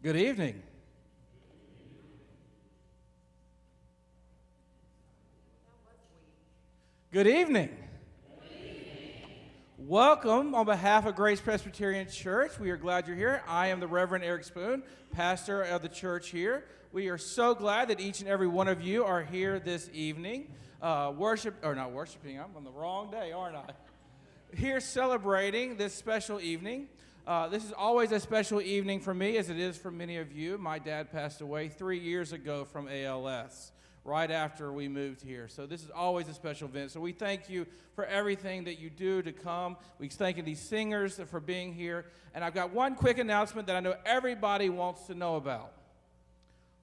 Good evening. Good evening. Welcome on behalf of Grace Presbyterian Church. We are glad you're here. I am the Reverend Eric Spoon, pastor of the church here. We are so glad that each and every one of you are here this evening. Not worshiping, I'm on the wrong day, aren't I? Here celebrating this special evening. This is always a special evening for me, as it is for many of you. My dad passed away 3 years ago from ALS, right after we moved here. So this is always a special event. So we thank you for everything that you do to come. We thank these singers for being here. And I've got one quick announcement that I know everybody wants to know about.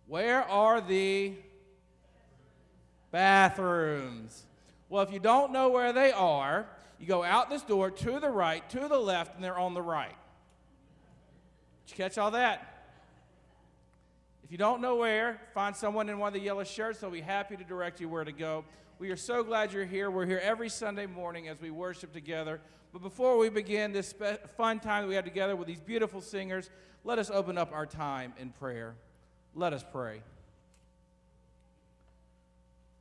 Where are the bathrooms? Well, if you don't know where they are, you go out this door to the right, to the left, and they're on the right. Did you catch all that? If you don't know where, find someone in one of the yellow shirts. They'll be happy to direct you where to go. We are so glad you're here. We're here every Sunday morning as we worship together. But before we begin this fun time that we have together with these beautiful singers, let us open up our time in prayer. Let us pray.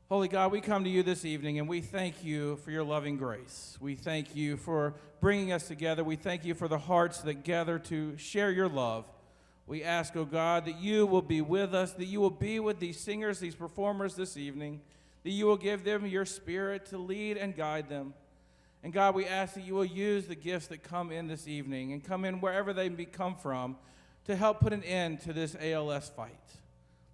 Holy God, we come to you this evening, and we thank you for your loving grace. We thank you for bringing us together. We thank you for the hearts that gather to share your love. We ask, oh God, that you will be with us, that you will be with these singers, these performers this evening, that you will give them your spirit to lead and guide them. And God, we ask that you will use the gifts that come in this evening and come in wherever they come from to help put an end to this ALS fight.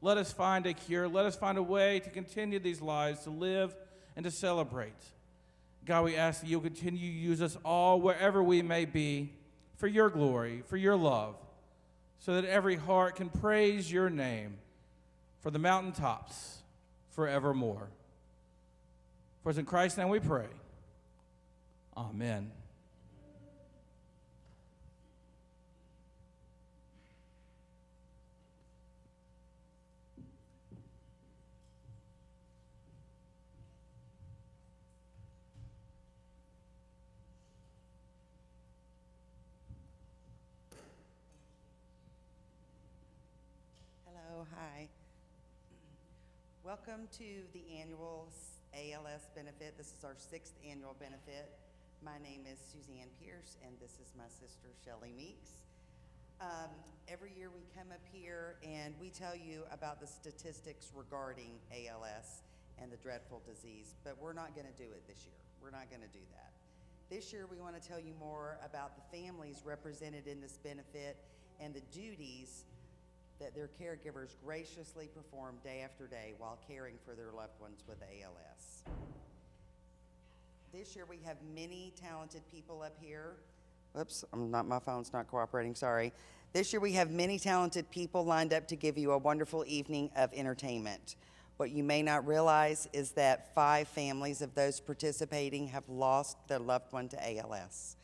Let us find a cure. Let us find a way to continue these lives, to live and to celebrate. God, we ask that you'll continue to use us all wherever we may be for your glory, for your love, so that every heart can praise your name for the mountaintops forevermore. For it's in Christ's name we pray. Amen. Hi. Welcome to the annual ALS benefit. This is our 6th annual benefit. My name is Suzanne Pierce, and this is my sister, Shelley Meeks. Every year we come up here and we tell you about the statistics regarding ALS and the dreadful disease, but we're not going to do it this year. We're not going to do that. This year we want to tell you more about the families represented in this benefit and the duties that their caregivers graciously perform day after day while caring for their loved ones with ALS. This year we have many talented people up here. Oops, my phone's not cooperating, sorry. This year we have many talented people lined up to give you a wonderful evening of entertainment. What you may not realize is that 5 families of those participating have lost their loved one to ALS.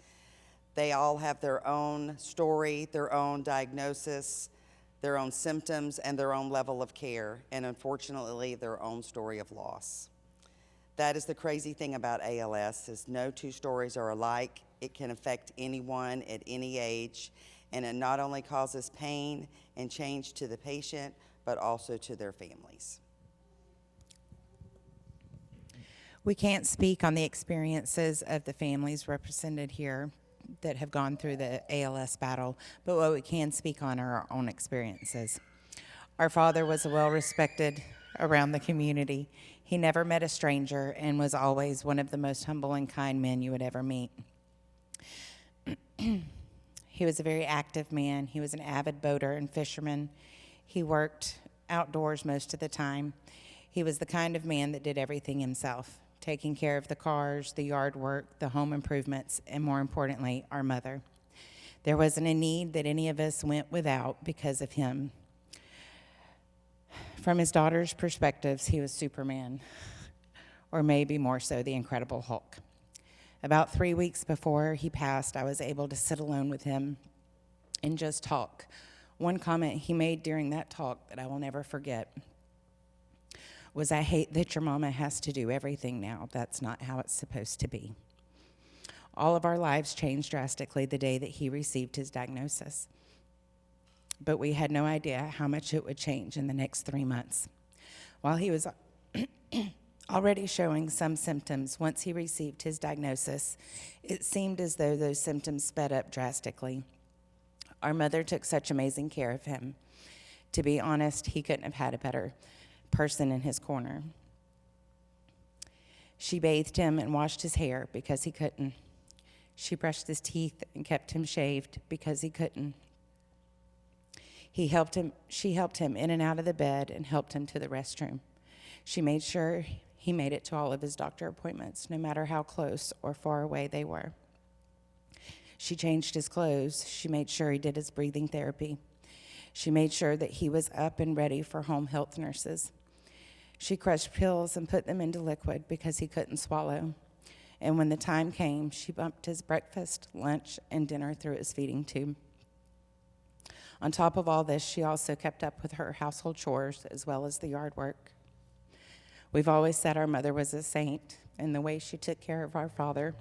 They all have their own story, their own diagnosis, their own symptoms, and their own level of care, and unfortunately, their own story of loss. That is the crazy thing about ALS, is no 2 stories are alike. It can affect anyone at any age, and it not only causes pain and change to the patient, but also to their families. We can't speak on the experiences of the families represented here that have gone through the ALS battle, but what we can speak on are our own experiences. Our father was well respected around the community. He never met a stranger and was always one of the most humble and kind men you would ever meet. He was a very active man. He was an avid boater and fisherman. He worked outdoors most of the time. He was the kind of man that did everything himself, taking care of the cars, the yard work, the home improvements, and more importantly, our mother. There wasn't a need that any of us went without because of him. From his daughter's perspectives, he was Superman, or maybe more so the Incredible Hulk. About 3 weeks before he passed, I was able to sit alone with him and just talk. One comment he made during that talk that I will never forget was, "I hate that your mama has to do everything now. That's not how it's supposed to be." All of our lives changed drastically the day that he received his diagnosis. but we had no idea how much it would change in the next 3 months. While he was already showing some symptoms once he received his diagnosis, it seemed as though those symptoms sped up drastically. Our mother took such amazing care of him. To be honest, he couldn't have had a better person in his corner. She bathed him and washed his hair because he couldn't. She brushed his teeth and kept him shaved because he couldn't. She helped him in and out of the bed and helped him to the restroom. She made sure he made it to all of his doctor appointments, no matter how close or far away they were. She changed his clothes. She made sure he did his breathing therapy. She made sure that he was up and ready for home health nurses. She crushed pills and put them into liquid because he couldn't swallow. And when the time came, she bumped his breakfast, lunch, and dinner through his feeding tube. On top of all this, she also kept up with her household chores as well as the yard work. We've always said our mother was a saint, and the way she took care of our father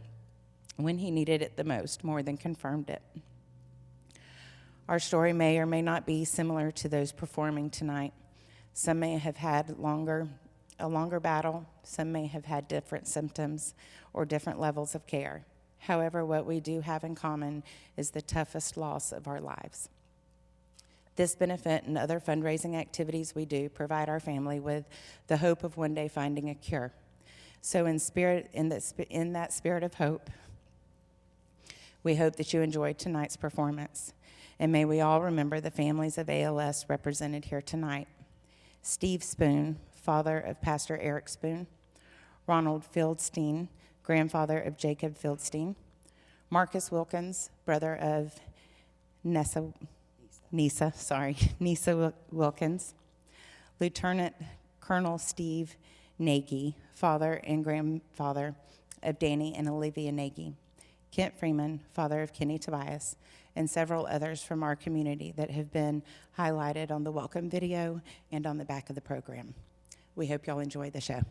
when he needed it the most more than confirmed it. Our story may or may not be similar to those performing tonight. Some may have had a longer battle. Some may have had different symptoms or different levels of care. However, what we do have in common is the toughest loss of our lives. This benefit and other fundraising activities we do provide our family with the hope of one day finding a cure. So in that spirit of hope, we hope that you enjoyed tonight's performance. And may we all remember the families of ALS represented here tonight. Steve Spoon, father of Pastor Eric Spoon. Ronald Fieldstein, grandfather of Jacob Fieldstein. Marcus Wilkins, brother of Nisa Wilkins. Lieutenant Colonel Steve Nagy, father and grandfather of Danny and Olivia Nagy. Kent Freeman, father of Kenny Tobias, and several others from our community that have been highlighted on the welcome video and on the back of the program. We hope y'all enjoy the show.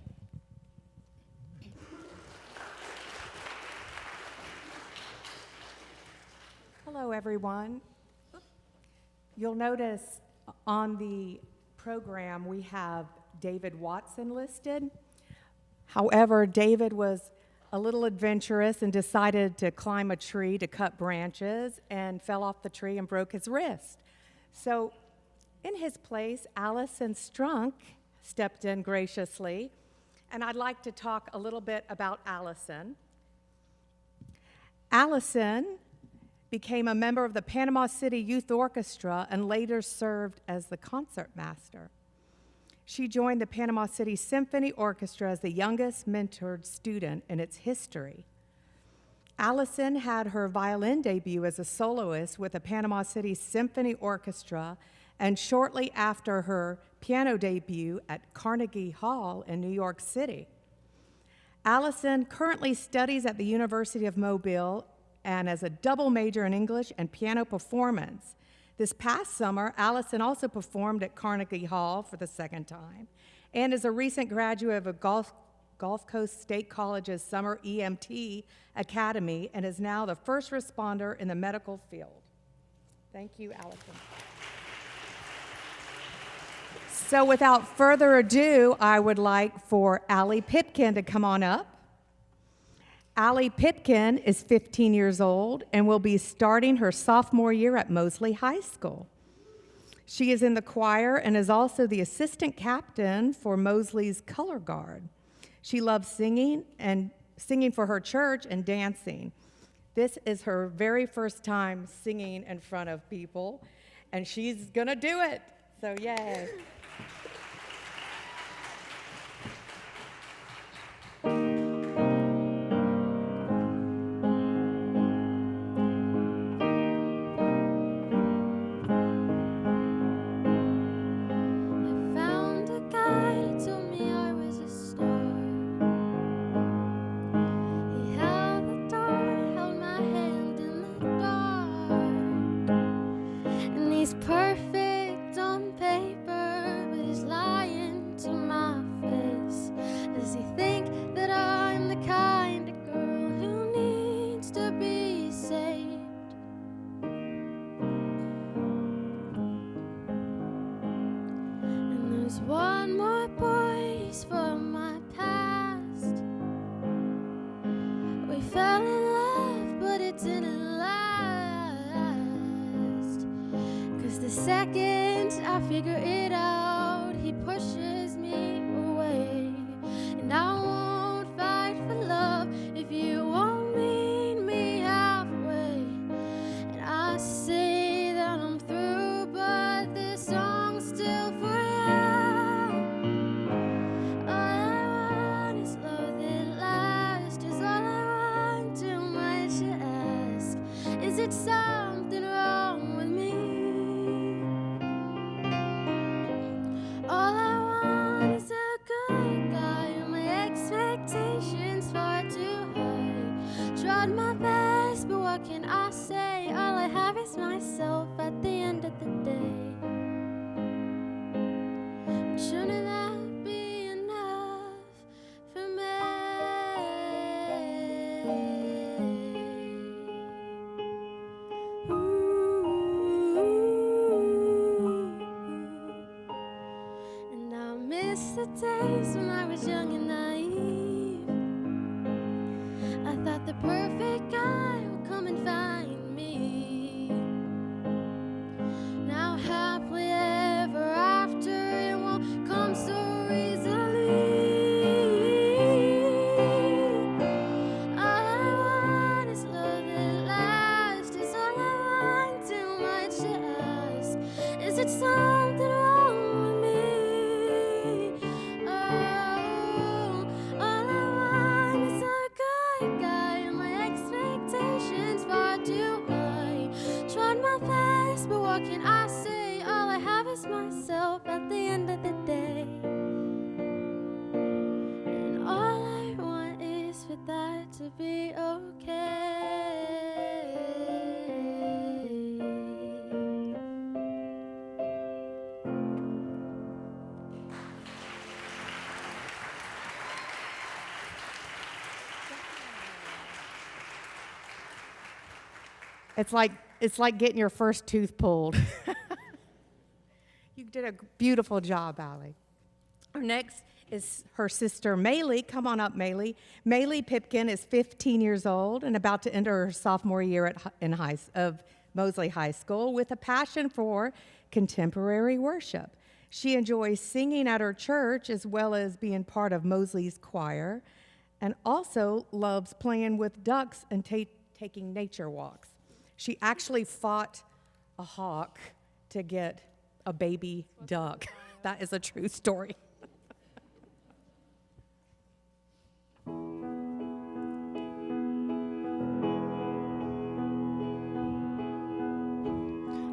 Hello, everyone. You'll notice on the program we have David Watson listed. However, David was a little adventurous and decided to climb a tree to cut branches and fell off the tree and broke his wrist. So in his place, Allison Strunk stepped in graciously, and I'd like to talk a little bit about Allison. Allison became a member of the Panama City Youth Orchestra and later served as the concertmaster. She joined the Panama City Symphony Orchestra as the youngest mentored student in its history. Allison had her violin debut as a soloist with the Panama City Symphony Orchestra, and shortly after her piano debut at Carnegie Hall in New York City. Allison currently studies at the University of Mobile and as a double major in English and piano performance. This past summer, Allison also performed at Carnegie Hall for the second time and is a recent graduate of Gulf Coast State College's Summer EMT Academy and is now the first responder in the medical field. Thank you, Allison. So without further ado, I would like for Allie Pitkin to come on up. Allie Pitkin is 15 years old and will be starting her sophomore year at Mosley High School. She is in the choir and is also the assistant captain for Mosley's Color Guard. She loves singing for her church and dancing. This is her very first time singing in front of people, and she's gonna do it, so yay. Perfect on paper, fell in love, but it didn't last. 'Cause the second I figure it out, he pushes me away. And I won't fight for love if you won't meet me halfway. And I say that I'm through, but this song's still for you. All I want is love that lasts, is all I want, too much to ask. Is it something wrong with me? All I want is a good guy, and my expectations far too high. Tried my best, but what can I say? All I have is myself at the end of the day. Shouldn't that be enough for me? And I miss the days when I was young and naive. I thought the perfect guy would come and find me. Now happily ever after, it won't come so easily. All I want is love that lasts, is all I want, too much to ask. Is it something wrong with me? Oh, all I want is a good guy, and my expectations far too high. Tried my best, but what can I say? All I have is myself at the end of the day. And all I want is for that to be okay. It's like getting your first tooth pulled. You did a beautiful job, Allie. Our next is her sister, Maylee. Come on up, Maylee. Maylee Pipkin is 15 years old and about to enter her sophomore year of Mosley High School with a passion for contemporary worship. She enjoys singing at her church as well as being part of Mosley's choir, and also loves playing with ducks and taking nature walks. She actually fought a hawk to get a baby duck. That is a true story.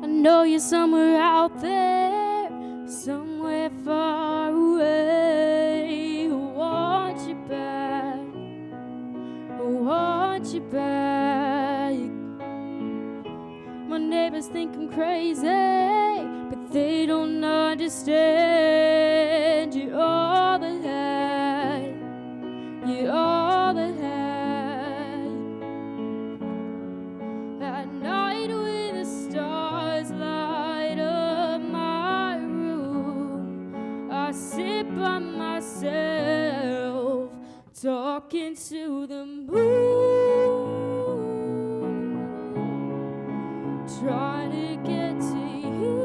I know you're somewhere out there, somewhere far away. I want you back, I want you back. My neighbors think I'm crazy, but they don't understand. You're all they had, you're all they had. At night when the stars light up my room, I sit by myself, talking to the moon, trying to get to you.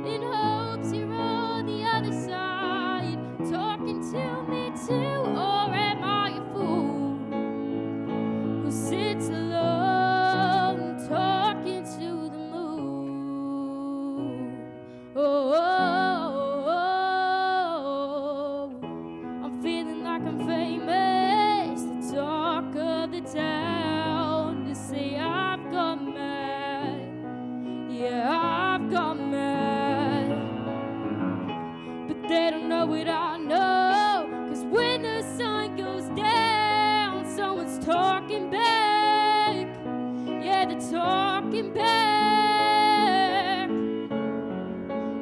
In hopes you're on the other side, talking to me too. Or am I a fool who sits alone, talking to the moon? Oh, I'm feeling like I'm famous, the talk of the town. To say I've gone mad, yeah, I've gone mad. But they don't know what I know, 'cause when the sun goes down, someone's talking back. Yeah, they're talking back.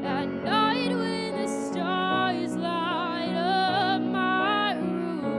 At night when the stars light up my room,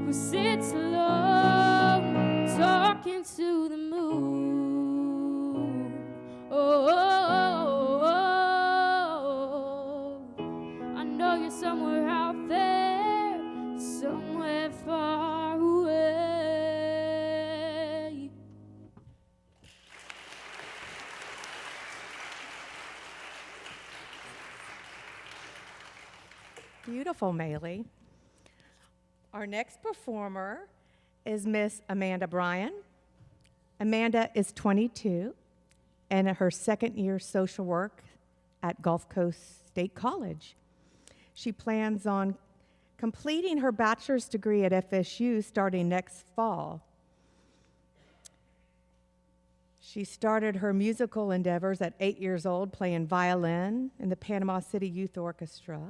who sits alone talking to the moon. Oh, I know you're somewhere out there, somewhere far away. Beautiful, Maylee. Our next performer is Miss Amanda Bryan. Amanda is 22 and in her second year social work at Gulf Coast State College. She plans on completing her bachelor's degree at FSU starting next fall. She started her musical endeavors at 8 years old, playing violin in the Panama City Youth Orchestra,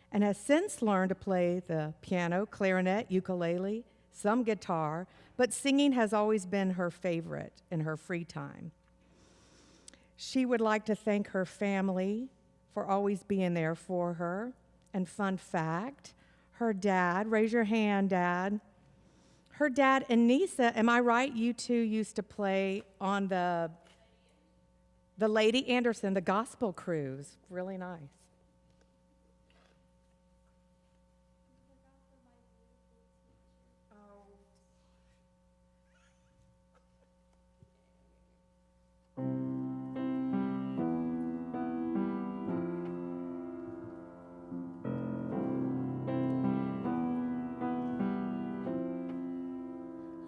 and has since learned to play the piano, clarinet, ukulele, some guitar, but singing has always been her favorite in her free time. She would like to thank her family for always being there for her. And fun fact, her dad, raise your hand, Dad. Her dad and Nisa, am I right? You two used to play on the Lady Anderson, the gospel cruise. Really nice.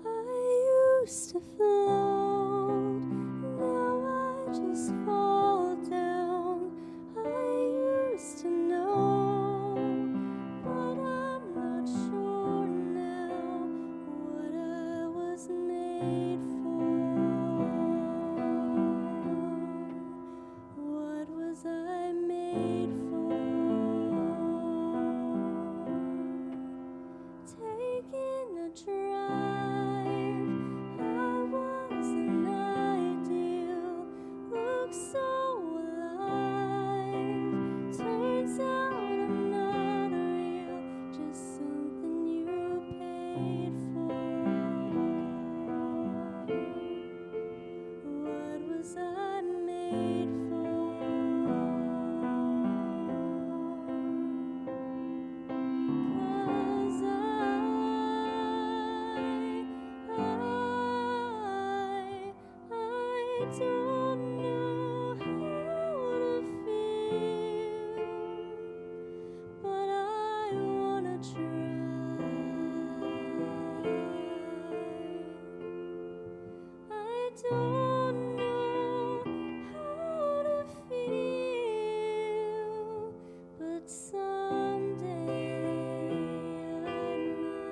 I used to float, now I just fall down. I used to know, but I'm not sure now what I was made for. What was I made for? Taking a drive, I was an ideal, look so alive. Turns out I'm not real, just something you paid for. What was I made for? 'Cause I don't know how to feel, but I wanna try. I don't know how to feel, but someday I might.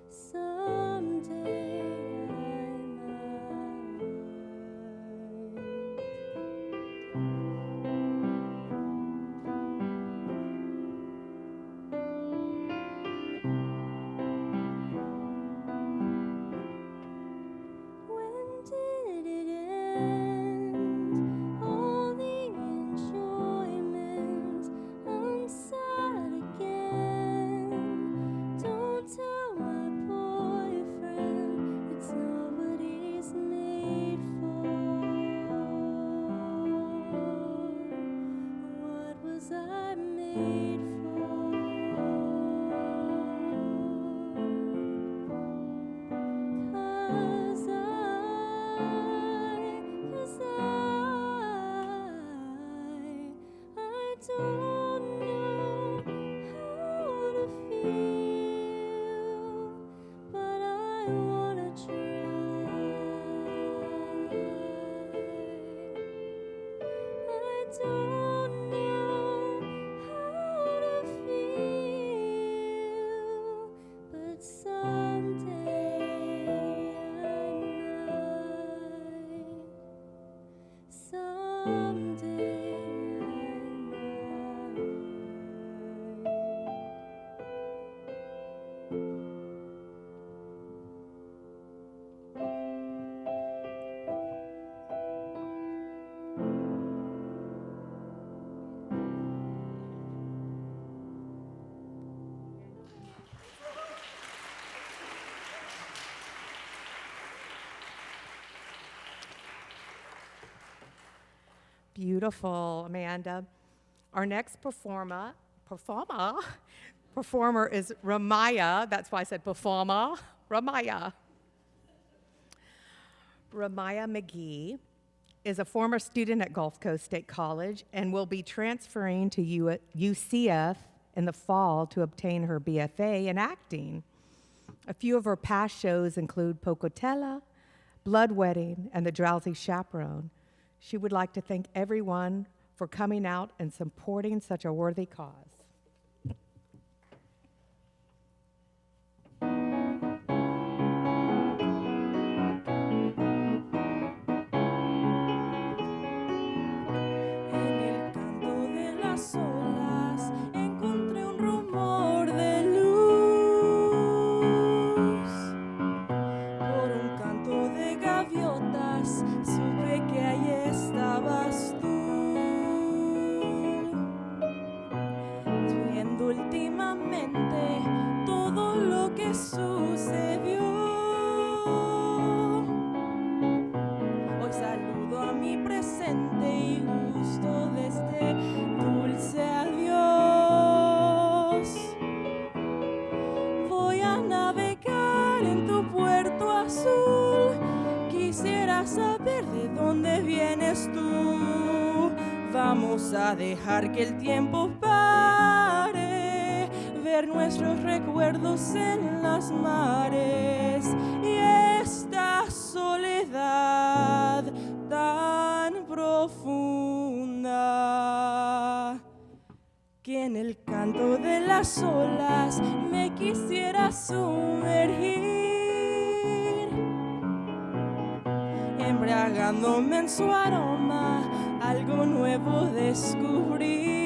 Someday I might. Beautiful, Amanda. Our next performer is Ramaya. That's why I said performer. Ramaya. Ramaya McGee is a former student at Gulf Coast State College and will be transferring to UCF in the fall to obtain her BFA in acting. A few of her past shows include Pocotella, Blood Wedding, and The Drowsy Chaperone. She would like to thank everyone for coming out and supporting such a worthy cause. En el canto de las olas encontré un rumor de luz. Por un canto de gaviotas supe que ahí estabas tú. Viendo últimamente todo lo que sucedió. Hoy saludo a mi presente y gusto de este dulce adiós. Voy a navegar en tu puerto azul. Quisiera saber de dónde vienes tú. Vamos a dejar que el tiempo pare, ver nuestros recuerdos en las mares y esta soledad tan profunda que en el canto de las olas me quisiera sumergir, embriagándome en su aroma, algo nuevo descubrí.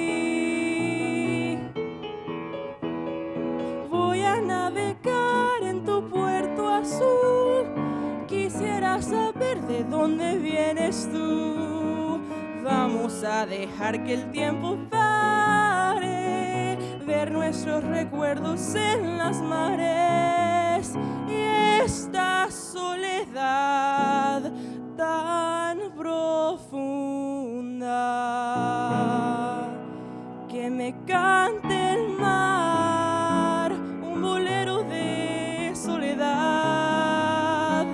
Voy a navegar en tu puerto azul, quisiera saber de dónde vienes tú. Vamos a dejar que el tiempo pare, ver nuestros recuerdos en las mares y esta soledad tan profunda que me cante el mar, un bolero de soledad,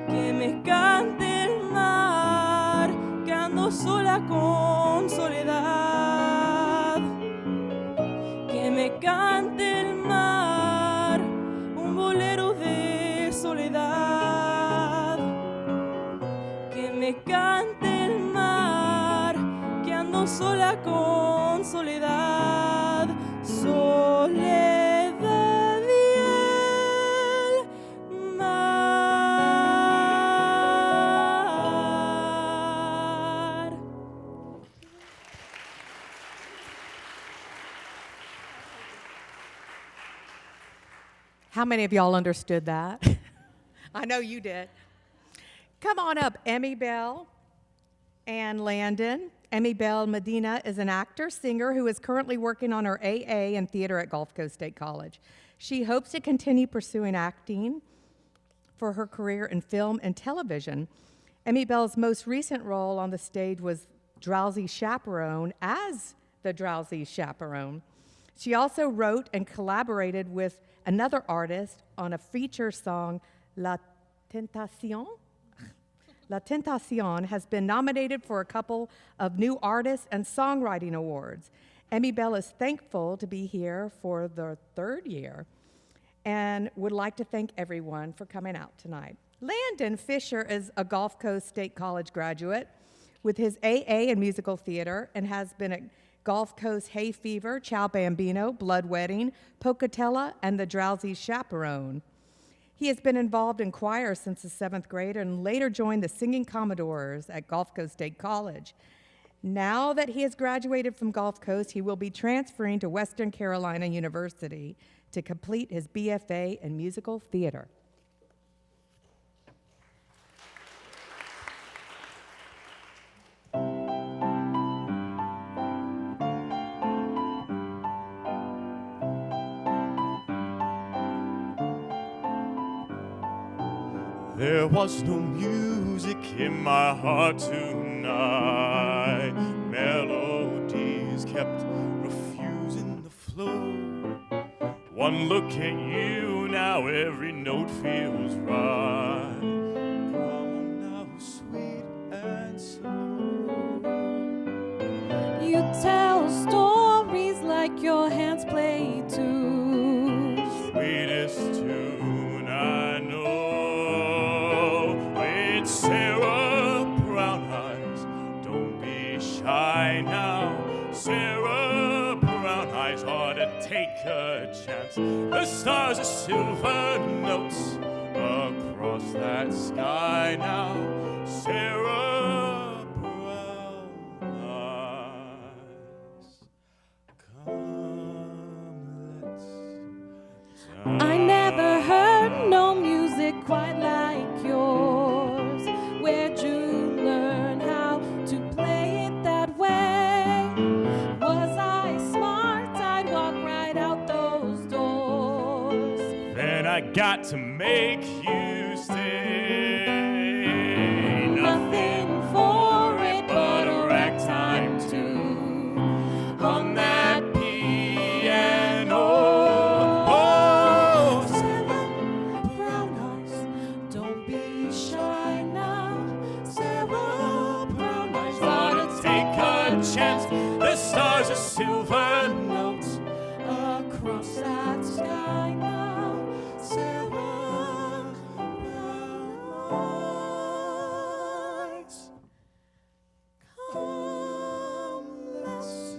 que me cante el mar, que ando sola con soledad, que me cante el mar, un bolero de soledad, que me cante el mar, que ando sola con soledad, soledad y el mar. How many of y'all understood that? I know you did. Come on up, Emmy Bell and Landon. Emmy Bell Medina is an actor, singer who is currently working on her AA in theater at Gulf Coast State College. She hopes to continue pursuing acting for her career in film and television. Emmy Bell's most recent role on the stage was Drowsy Chaperone as the Drowsy Chaperone. She also wrote and collaborated with another artist on a feature song, La Tentacion. La Tentacion has been nominated for a couple of New Artist and Songwriting Awards. Emmy Bell is thankful to be here for the third year and would like to thank everyone for coming out tonight. Landon Fisher is a Gulf Coast State College graduate with his AA in musical theater and has been at Gulf Coast Hay Fever, Ciao Bambino, Blood Wedding, Pocotella, and The Drowsy Chaperone. He has been involved in choir since the 7th grade and later joined the Singing Commodores at Gulf Coast State College. Now that he has graduated from Gulf Coast, he will be transferring to Western Carolina University to complete his BFA in musical theater. There was no music in my heart tonight. night. Melodies kept refusing the flow. One look at you, now every note feels right. Come on now, sweet and slow. You tell stories like your hands play too. Sweetest tune I know. It's Sarah Brown Eyes. Don't be shy now. Sarah Brown Eyes ought to take a chance. The stars are silver notes across that sky now. Sarah Brown Eyes. Come, let's I never heard no music quite like yours. Where'd you learn how to play it that way? Was I smart? I'd walk right out those doors. Then I got to make you stay. Nothing for it but a ragtime tune On that piano. Oh, Sarah Brown Eyes, don't be shy now. Sarah Brown Eyes, Ought to take a chance. The stars are silver notes across that sky now. Sarah Brown Eyes, come, let's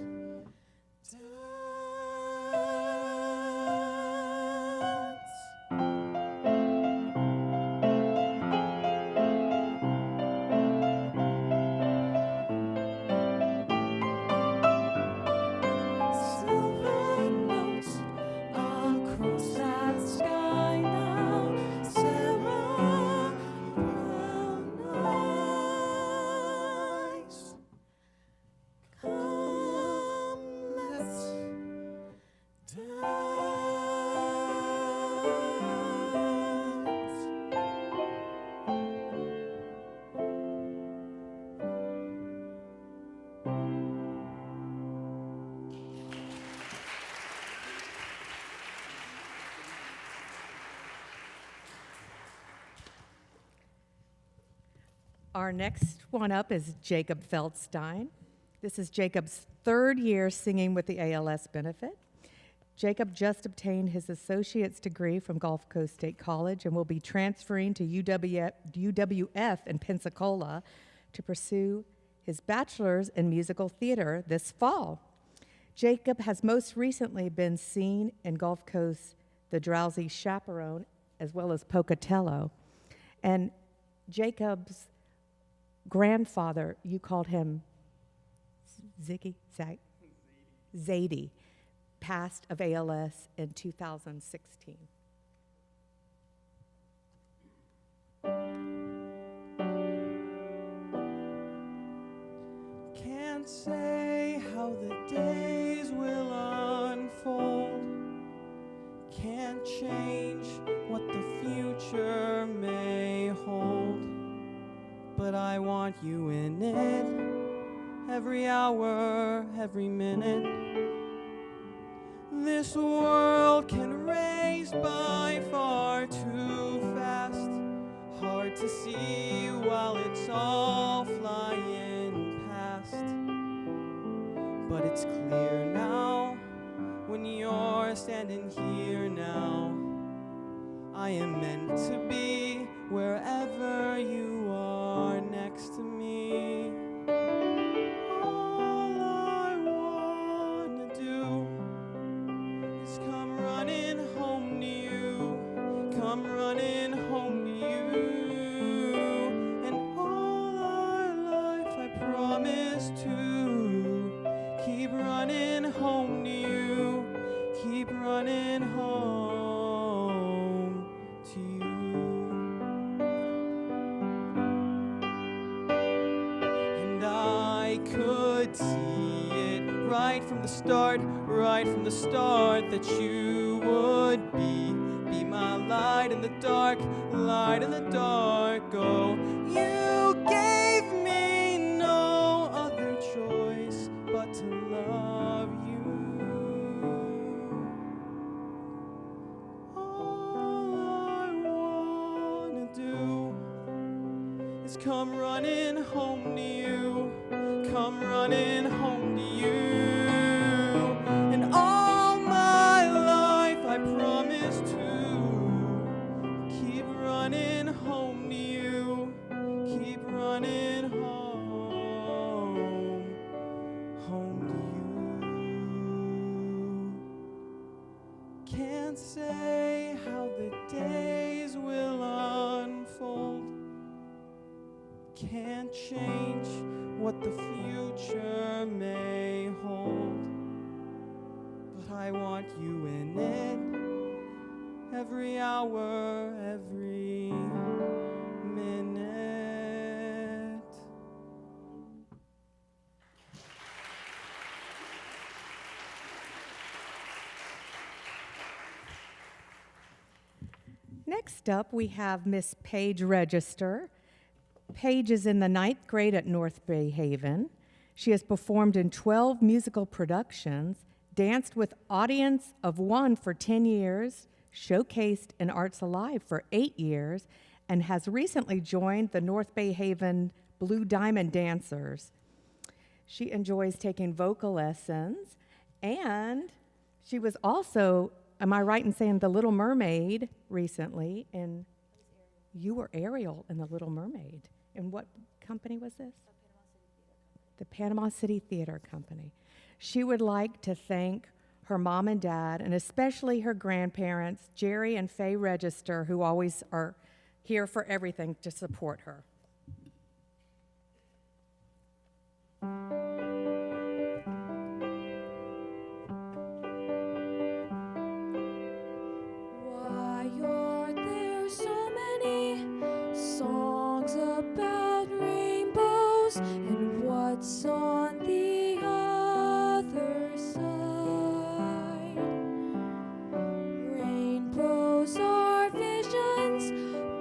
dance. Silver notes across that sky now. Sarah Brown Eyes, come, let's dance. Our next one up is Jacob Feldstein. This is Jacob's third year singing with the ALS benefit. Jacob just obtained his associate's degree from Gulf Coast State College and will be transferring to UWF in Pensacola to pursue his bachelor's in musical theater this fall. Jacob has most recently been seen in Gulf Coast, The Drowsy Chaperone, as well as Pocatello. And Jacob's grandfather, you called him Zadie, passed of ALS in 2016. Can't say how the days will unfold. Can't change what the future may hold. But I want you in it, every hour, every minute. This world can race by far too fast. Hard to see while it's all flying past. But it's clear now, when you're standing here now, I am meant to be wherever you are next to me. All I wanna do is come running home to you, come running home to you. And all our life I promise to keep running home to you, keep running home to you. And I could see it right from the start, that you would be my light in the dark, light in the dark. Oh, you gave me no just come running home to you, come running home to you. And all my life I promise to keep running home to you, keep running home, home to you. Can't say how the days will unfold, can't change what the future may hold, but I want you in it every hour, every minute. Next up, we have Miss Paige Register. Paige is in the 9th grade at North Bay Haven. She has performed in 12 musical productions, danced with audience of one for 10 years, showcased in Arts Alive for 8 years, and has recently joined the North Bay Haven Blue Diamond Dancers. She enjoys taking vocal lessons, and she was also, am I right in saying, The Little Mermaid recently, and you were Ariel in The Little Mermaid. And what company was this? The Panama City Theater Company. She would like to thank her mom and dad, and especially her grandparents, Jerry and Faye Register, who always are here for everything to support her. Why are there so many songs about rainbows, and what's on the other side? Rainbows are visions,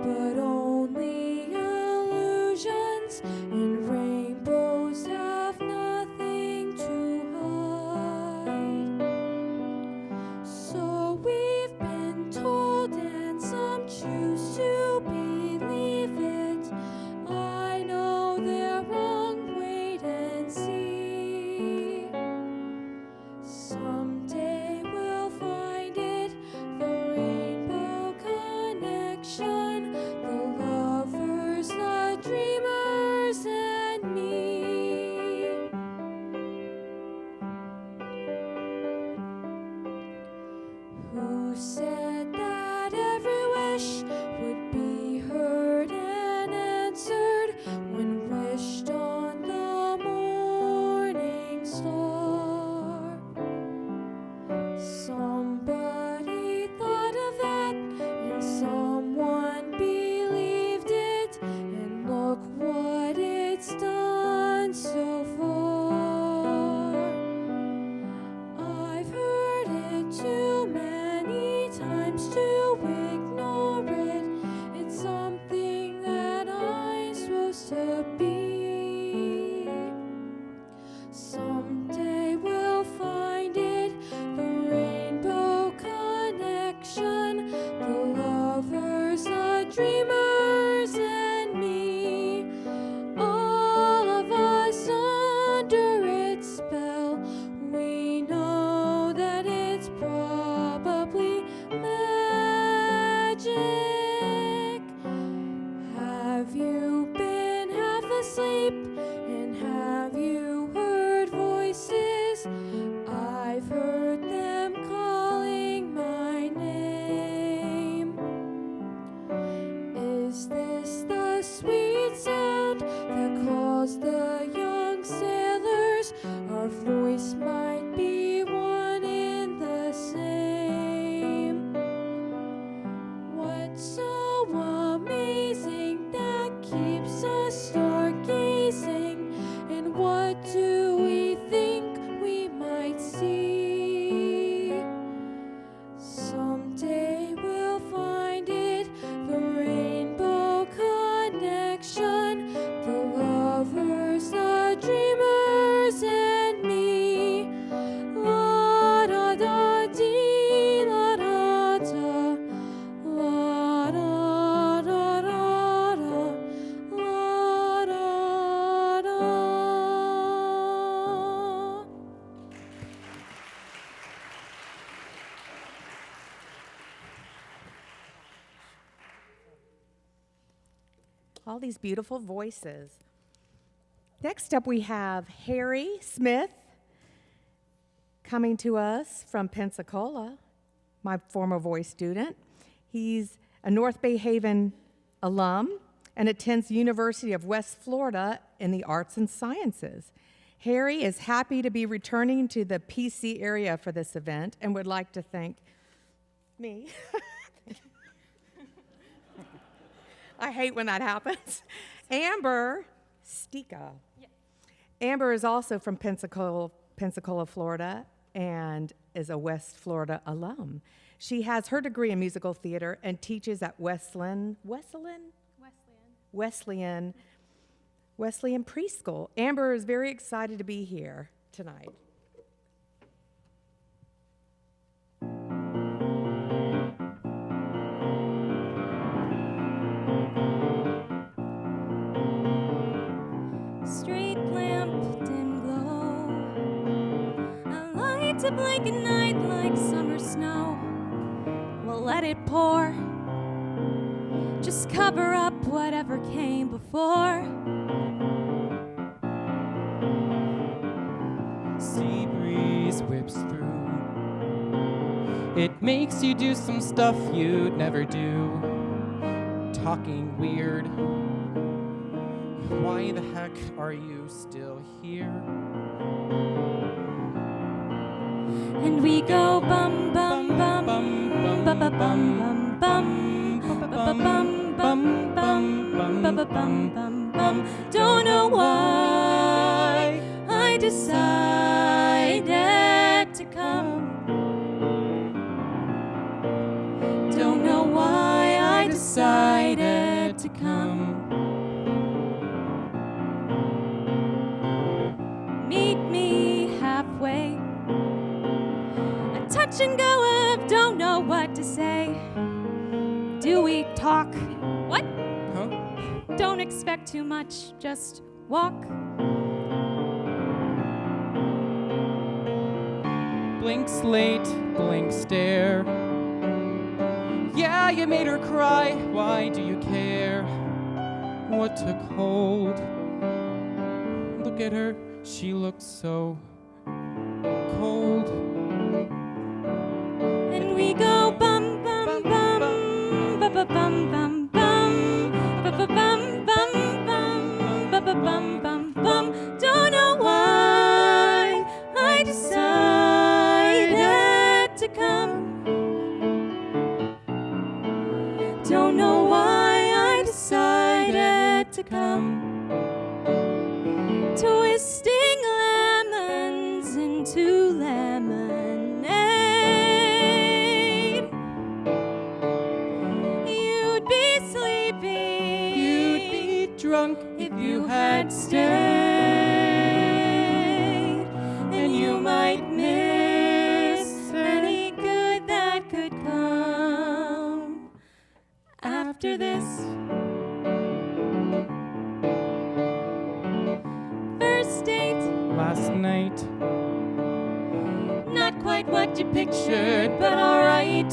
but only illusions, and rainbows have nothing to hide. So we've been told, and some choose to believe it. I know they're wrong, wait and see. Someday we'll find it, the rainbow connection, the lovers, the dreamers, and me. Who said that every wish would be heard and answered when wished on the morning star? Somebody thought of that, and someone believed it, and look what it's done so far. I've heard it too many times All these beautiful voices. Next up, we have Harry Smith coming to us from Pensacola, my former voice student. He's a North Bay Haven alum and attends the University of West Florida in the arts and sciences. Harry is happy to be returning to the PC area for this event and would like to thank me. I hate when that happens. Amber Stika. Yes. Amber is also from Pensacola, Florida, and is a West Florida alum. She has her degree in musical theater and teaches at Wesleyan Preschool. Amber is very excited to be here tonight. Street lamp, dim glow, a light to blanket night like summer snow. We'll let it pour, just cover up whatever came before. Sea breeze whips through. It makes you do some stuff you'd never do. Talking weird. Why the heck are you still here? And we go bum bum bum bum bum bum bum bum bum bum bum bum bum bum bum. Don't know why I decided to come. Don't know why I decided to come. Meet me halfway. A touch and go of don't know what to say. Do we talk? What? Huh? Don't expect too much, just walk. Blink slate, blink stare. Yeah, you made her cry. Why do you care? What took hold? Look at her, she looks so cold. And we go bum bum bum bum bum bum bum bum bum bum bum bum bum bum bum. Don't know why I decided to come. Don't know why I decided to come. Twisting lemons into lemonade. You'd be sleeping. You'd be drunk if you had stayed. And you might miss any good that could come after this. First date, last night. not quite what you pictured, but alright.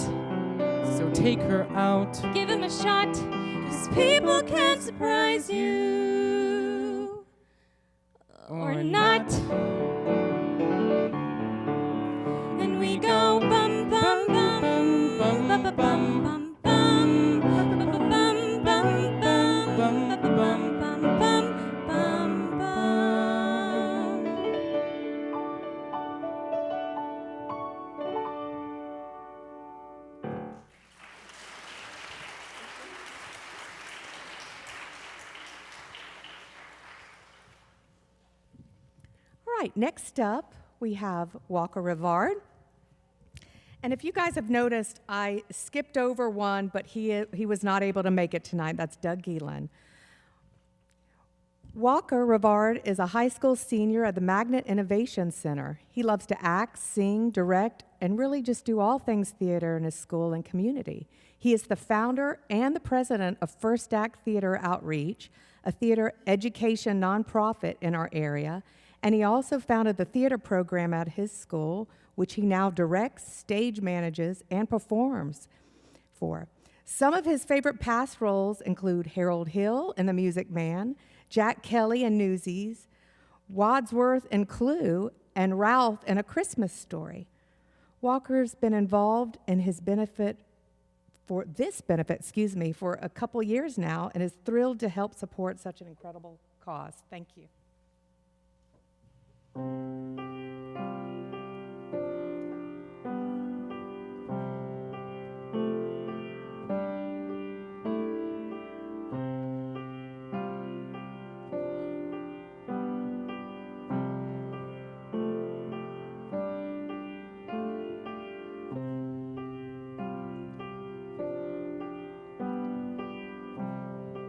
So take her out. Give him a shot, 'cause people can surprise you. Or not. And we go bum bum bum bum bum bum bum bum bum bum bum bum bum bum bum bum bum. All right, next up, we have Walker Rivard. And if you guys have noticed, I skipped over one, but he was not able to make it tonight. That's Doug Geelan. Walker Rivard is a high school senior at the Magnet Innovation Center. He loves to act, sing, direct, and really just do all things theater in his school and community. He is the founder and the president of First Act Theater Outreach, a theater education nonprofit in our area, and he also founded the theater program at his school, which he now directs, stage manages, and performs for. Some of his favorite past roles include Harold Hill in The Music Man, Jack Kelly in Newsies, Wadsworth in Clue, and Ralph in A Christmas Story. Walker's been involved in this benefit, for a couple years now and is thrilled to help support such an incredible cause. Thank you.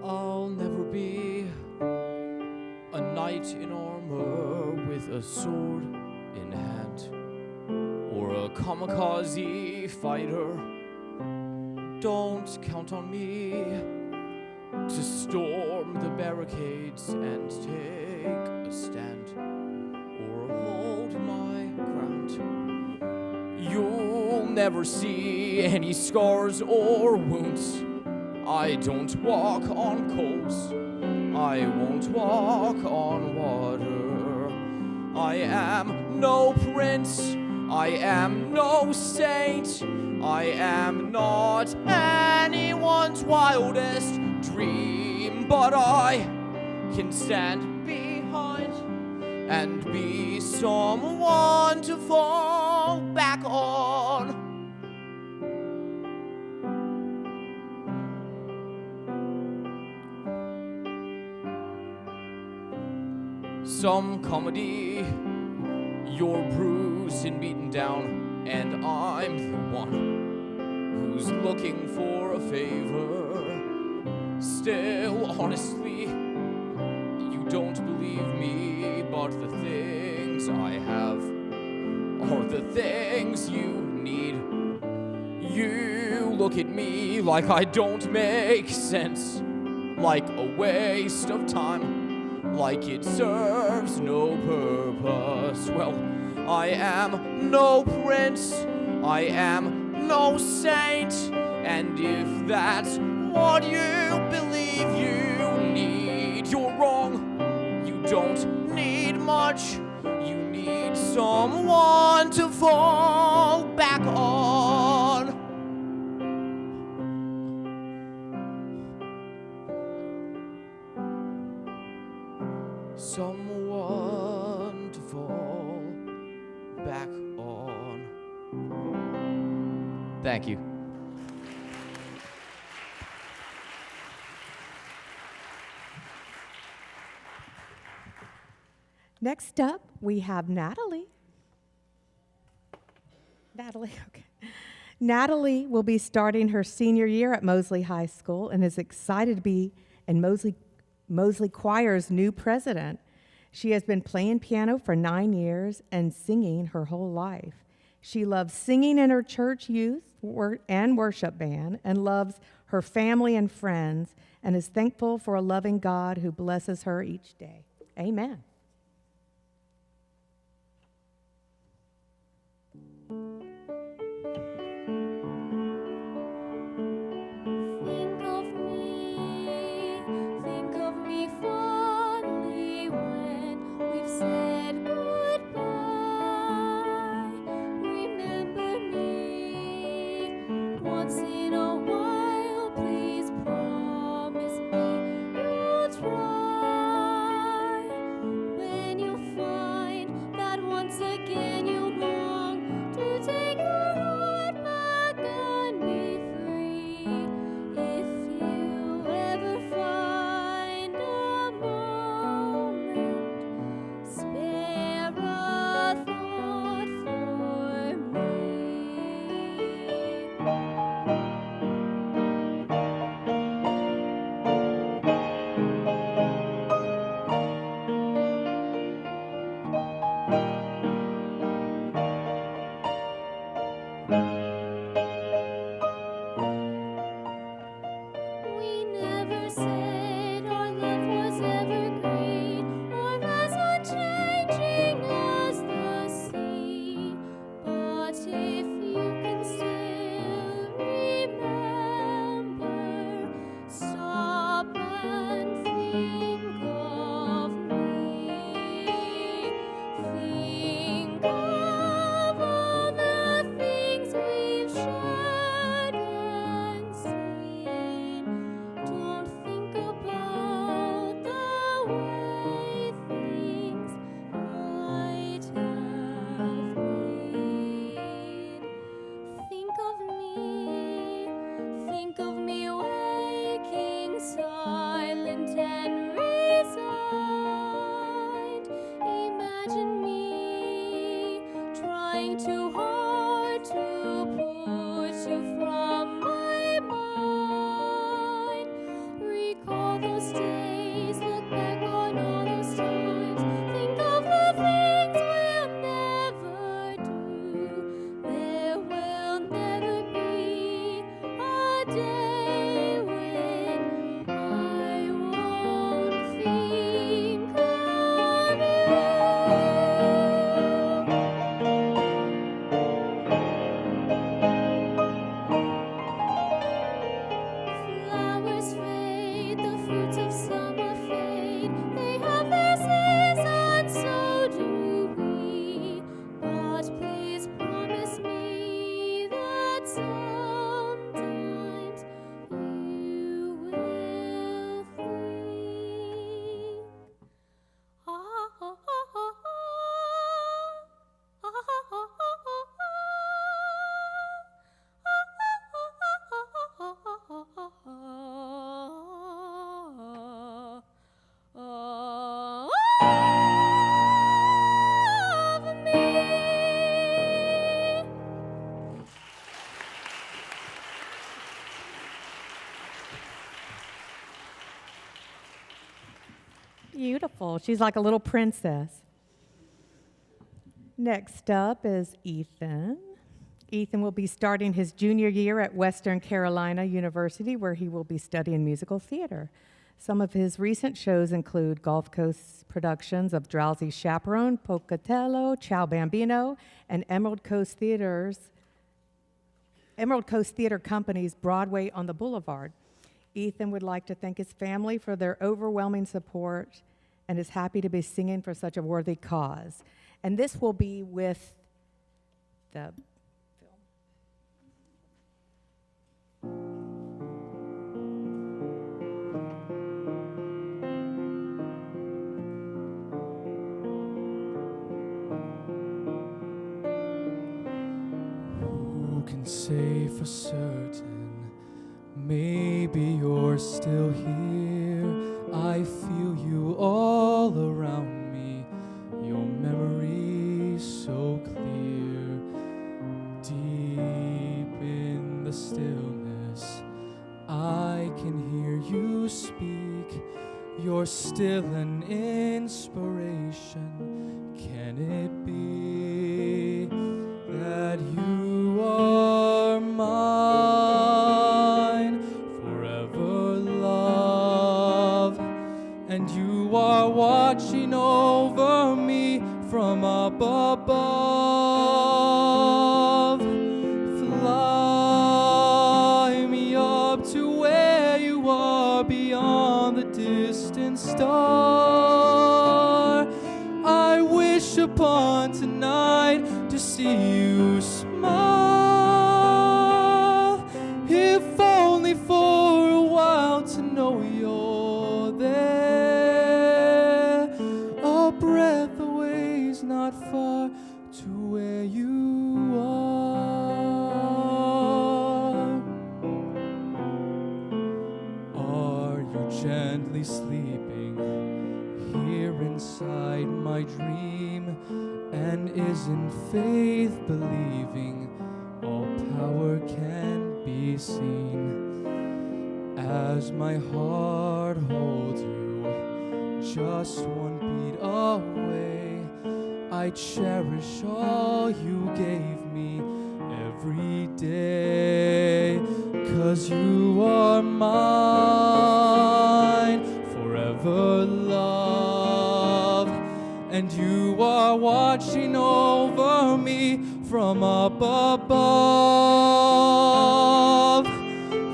I'll never be a knight in armor with a sword in hand, or a kamikaze fighter. Don't count on me to storm the barricades and take a stand, or hold my ground. You'll never see any scars or wounds. I don't walk on coals, I won't walk on water. I am no prince, I am no saint, I am not anyone's wildest dream, but I can stand behind and be someone to fall back on. Some comedy, you're bruised and beaten down, and I'm the one who's looking for a favor. Still, honestly, you don't believe me, but the things I have are the things you need. You look at me like I don't make sense, like a waste of time, like it serves no purpose. Well, I am no prince, I am no saint, and if that's what you believe you need, you're wrong. You don't need much, you need someone to fall back on. Someone to fall back on. Thank you. Next up, we have Natalie. Okay. Natalie will be starting her senior year at Mosley High School and is excited to be in Mosley Choir's new president. She has been playing piano for 9 years and singing her whole life. She loves singing in her church youth and worship band and loves her family and friends and is thankful for a loving God who blesses her each day. Amen. Think of me fondly when we've said goodbye. Remember me once in a while, please promise me you'll try. When you find that once again you long to take your heart back and be free, if you ever find a moment, spare a thought for me. Beautiful. She's like a little princess. Next up is Ethan. Ethan will be starting his junior year at Western Carolina University, where he will be studying musical theater. Some of his recent shows include Gulf Coast productions of Drowsy Chaperone, Pocatello, Ciao Bambino, and Emerald Coast Theater Company's Broadway on the Boulevard. Ethan would like to thank his family for their overwhelming support and is happy to be singing for such a worthy cause. And this will be with the Who can say for certain? Maybe you're still here. I feel you all around me. Your memory so clear. Deep in the stillness, I can hear you speak. You're still an inspiration. Can it be that you are mine? Forever love, and you are watching over me from up above. Fly me up to where you are beyond the distant star. I wish upon tonight to see you smile, if only for a while to know you're there. A breath away is not far to where you are. Are you gently sleeping here inside my dream? And isn't faith believing all power can be seen? As my heart holds you just one beat away, I cherish all you gave me every day. 'Cause you are mine, forever love, and you are watching over me from up above.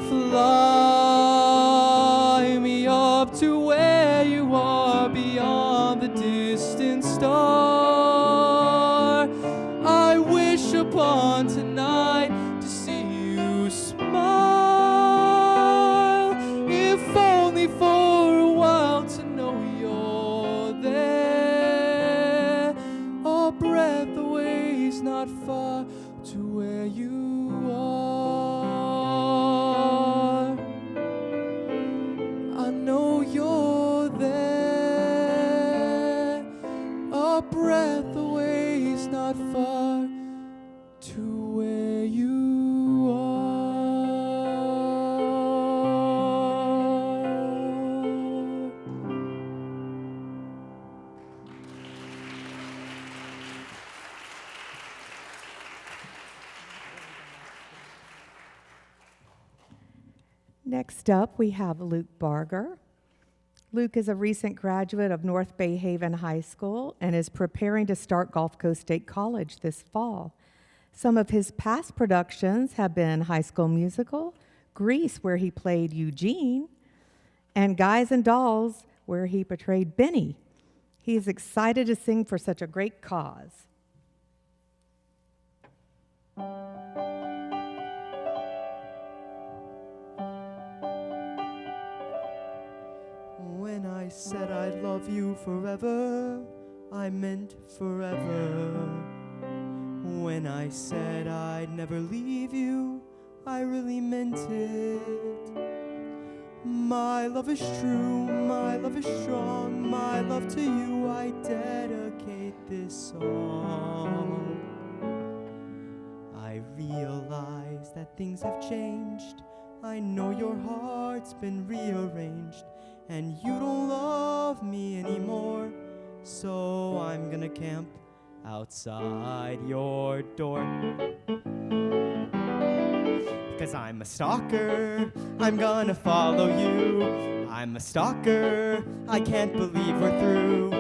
Fly me up to where you are beyond the distant star. I wish upon tonight to see you smile, if only for a while to know you're there. A breath away is not far to where you are. I know you're there. A breath away is not far to where you are. Next up, we have Luke Barger. Luke is a recent graduate of North Bay Haven High School and is preparing to start Gulf Coast State College this fall. Some of his past productions have been High School Musical, Grease, where he played Eugene, and Guys and Dolls, where he portrayed Benny. He is excited to sing for such a great cause. When I said I'd love you forever, I meant forever. When I said I'd never leave you, I really meant it. My love is true, my love is strong, my love to you I dedicate this song. I realize that things have changed, I know your heart's been rearranged, and you don't love me anymore. So I'm gonna camp outside your door. 'Cause I'm a stalker, I'm gonna follow you. I'm a stalker, I can't believe we're through.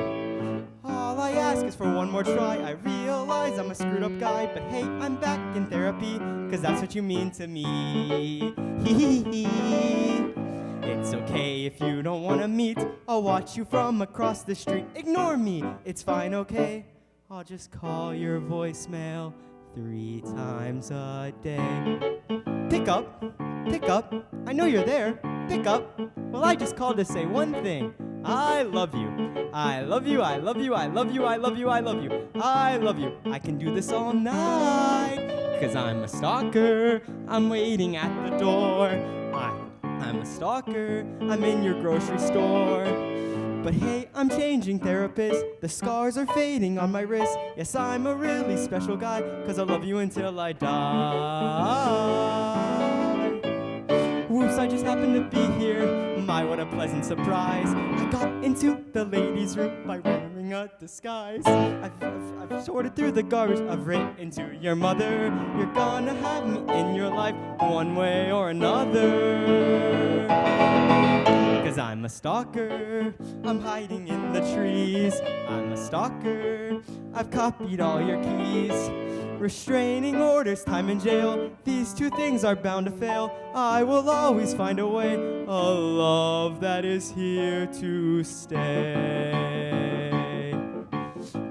All I ask is for one more try. I realize I'm a screwed up guy, but hey, I'm back in therapy, 'cause that's what you mean to me. Hee hee hee. It's okay if you don't wanna meet. I'll watch you from across the street. Ignore me, it's fine, okay? I'll just call your voicemail 3 times a day. Pick up, I know you're there. Pick up. Well, I just called to say one thing. I love you. I love you, I love you, I love you, I love you, I love you. I love you. I can do this all night. 'Cause I'm a stalker. I'm waiting at the door. I'm a stalker. I'm in your grocery store. But hey, I'm changing therapist. The scars are fading on my wrist. Yes, I'm a really special guy, 'cause I love you until I die. Whoops, I just happened to be here. My, what a pleasant surprise. I got into the ladies' room by wearing a disguise. I've sorted through the garbage. I've written to your mother. You're gonna have me in your life one way or another. 'Cause I'm a stalker, I'm hiding in the trees. I'm a stalker, I've copied all your keys. Restraining orders, time in jail, these two things are bound to fail. I will always find a way, a love that is here to stay.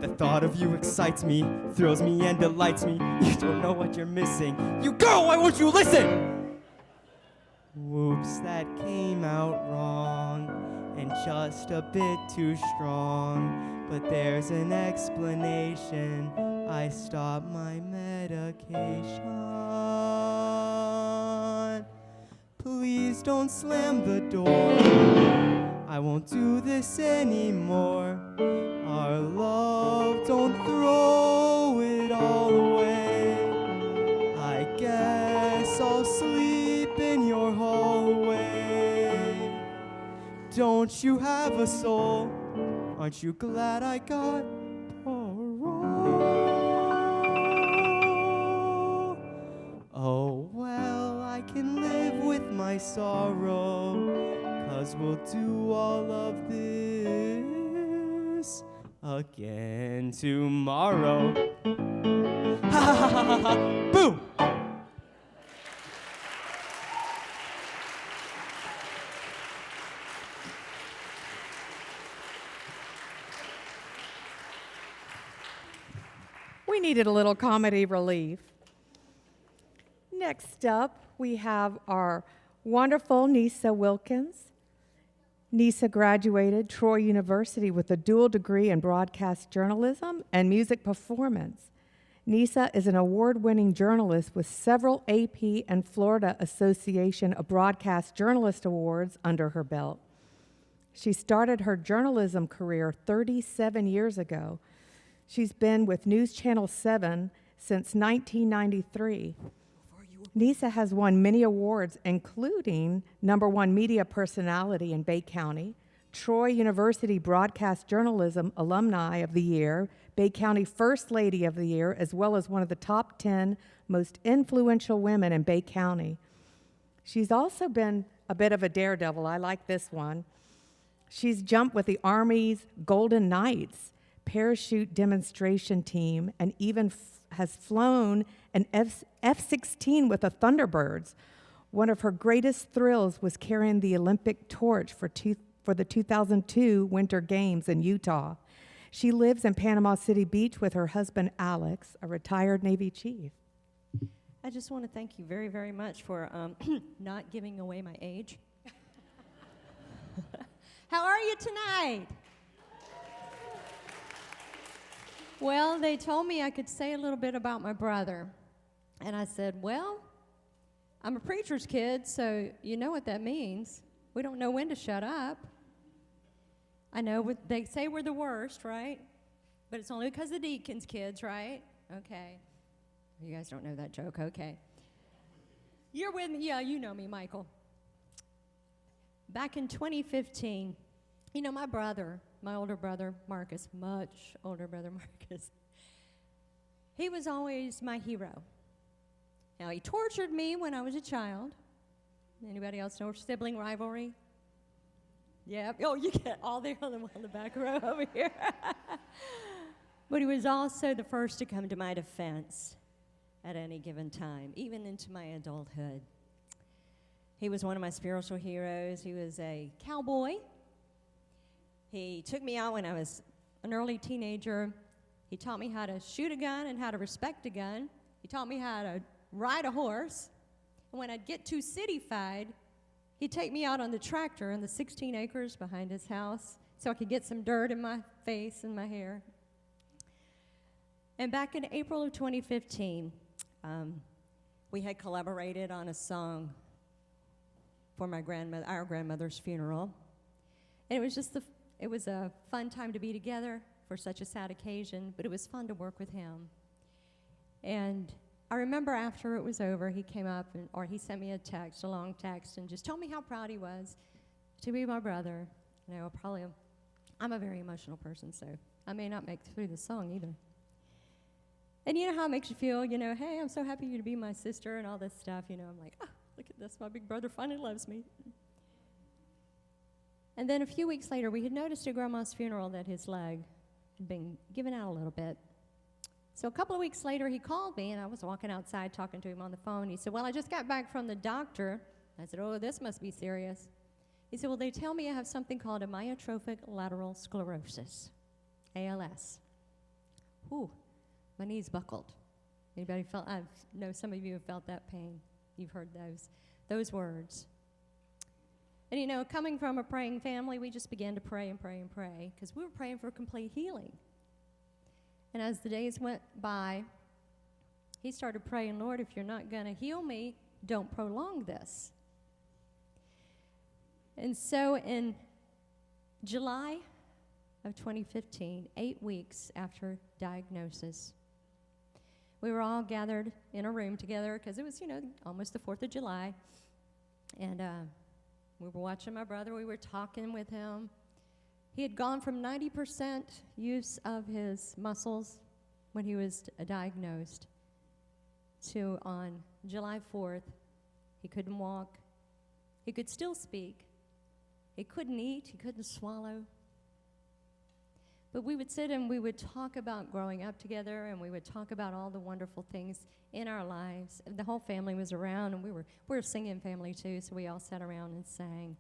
The thought of you excites me, thrills me and delights me. You don't know what you're missing. You go, why won't you listen? Whoops, that came out wrong and just a bit too strong. But there's an explanation. I stopped my medication. Please don't slam the door. I won't do this anymore. Our love, don't throw it all away. I guess I'll sleep in your hallway. Don't you have a soul? Aren't you glad I got parole? Oh, well, I can live with my sorrow, 'cause we'll do all of this again tomorrow. Ha ha ha ha ha! Boom! We needed a little comedy relief. Next up, we have our wonderful Nisa Wilkins. Nisa graduated Troy University with a dual degree in broadcast journalism and music performance. Nisa is an award-winning journalist with several AP and Florida Association of Broadcast Journalist Awards under her belt. She started her journalism career 37 years ago. She's been with News Channel 7 since 1993. Nisa has won many awards, including #1 Media Personality in Bay County, Troy University Broadcast Journalism Alumni of the Year, Bay County First Lady of the Year, as well as one of the top 10 most influential women in Bay County. She's also been a bit of a daredevil. I like this one. She's jumped with the Army's Golden Knights parachute demonstration team and even has flown an F-16 with the Thunderbirds. One of her greatest thrills was carrying the Olympic torch for the 2002 Winter Games in Utah. She lives in Panama City Beach with her husband, Alex, a retired Navy chief. I just want to thank you very, very much for not giving away my age. How are you tonight? Well, they told me I could say a little bit about my brother. And I said, well, I'm a preacher's kid, so you know what that means. We don't know when to shut up. I know they say we're the worst, right? But it's only because the deacon's kids, right? Okay. You guys don't know that joke, okay. You're with me, yeah, you know me, Michael. back in 2015, you know, my older brother, Marcus, much older brother, Marcus, he was always my hero. Now, he tortured me when I was a child. Anybody else know sibling rivalry? Yeah. Oh, you get all the other one on the back row over here. But he was also the first to come to my defense at any given time, even into my adulthood. He was one of my spiritual heroes. He was a cowboy. He took me out when I was an early teenager. He taught me how to shoot a gun and how to respect a gun. He taught me how to ride a horse. And when I'd get too city-fied, he'd take me out on the tractor on the 16 acres behind his house so I could get some dirt in my face and my hair. And back in April of 2015, we had collaborated on a song for our grandmother's funeral. And it was a fun time to be together for such a sad occasion, but it was fun to work with him. And I remember after it was over, he came up or he sent me a long text, and just told me how proud he was to be my brother. You know, I'm a very emotional person, so I may not make it through the song either. And you know how it makes you feel, you know, hey, I'm so happy you to be my sister and all this stuff, you know. I'm like, oh, look at this, my big brother finally loves me. And then a few weeks later, we had noticed at Grandma's funeral that his leg had been given out a little bit. So a couple of weeks later, he called me, and I was walking outside talking to him on the phone. He said, well, I just got back from the doctor. I said, oh, this must be serious. He said, well, they tell me I have something called amyotrophic lateral sclerosis, ALS. Whew, my knees buckled. Anybody felt? I know some of you have felt that pain. You've heard those words. And you know, coming from a praying family, we just began to pray and pray and pray, because we were praying for complete healing. And as the days went by, he started praying, Lord, if you're not going to heal me, don't prolong this. And so in July of 2015, 8 weeks after diagnosis, we were all gathered in a room together because it was, you know, almost the 4th of July. And we were watching my brother. We were talking with him. He had gone from 90% use of his muscles when he was diagnosed to on July 4th, he couldn't walk. He could still speak. He couldn't eat. He couldn't swallow. But we would sit and we would talk about growing up together, and we would talk about all the wonderful things in our lives. The whole family was around, and we were a singing family too, so we all sat around and sang.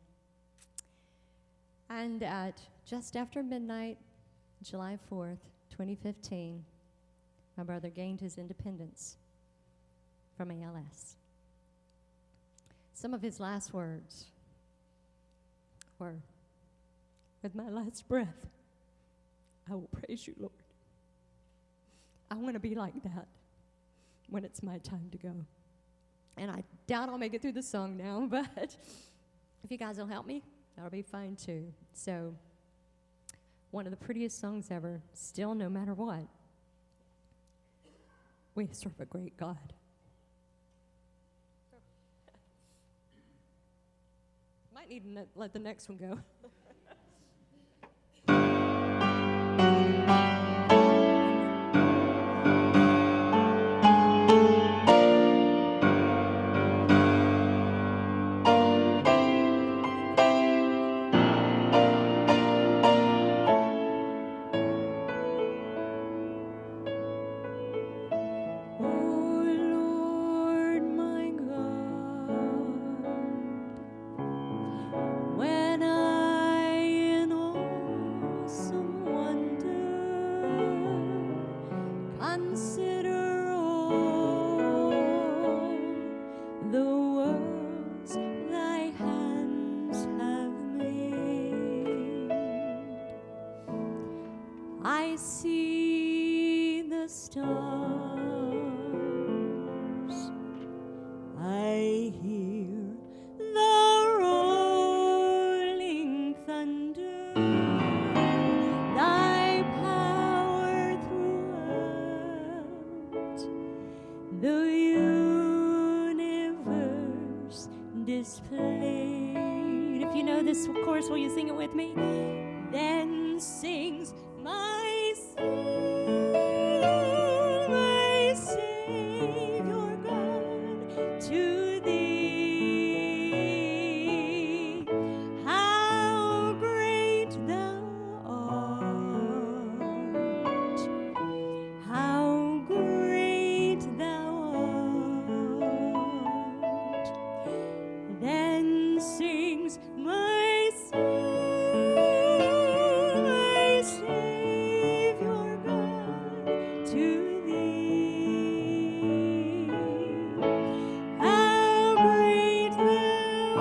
And at just after midnight, July 4th, 2015, my brother gained his independence from ALS. Some of his last words were, with my last breath, I will praise you, Lord. I want to be like that when it's my time to go. And I doubt I'll make it through the song now, but if you guys will help me, that'll be fine too. So, one of the prettiest songs ever, still no matter what. We serve a great God. Might need to let the next one go. I see the stars, I hear the rolling thunder, thy power throughout the universe displayed. If If you know this chorus, will you sing it with me? Then sings my soul, my Savior God, to thee. How great thou art! How great thou art! Then sings my soul, my Savior God, to thee. How great thou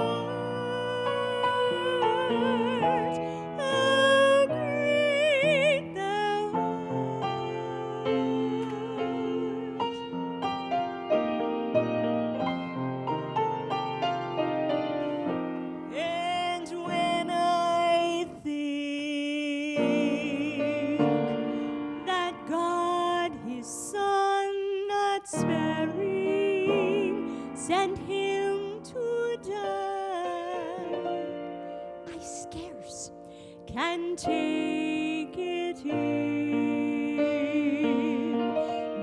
art! How great thou art! And when I think that God his Son not sparing sent him to die, I scarce can take it in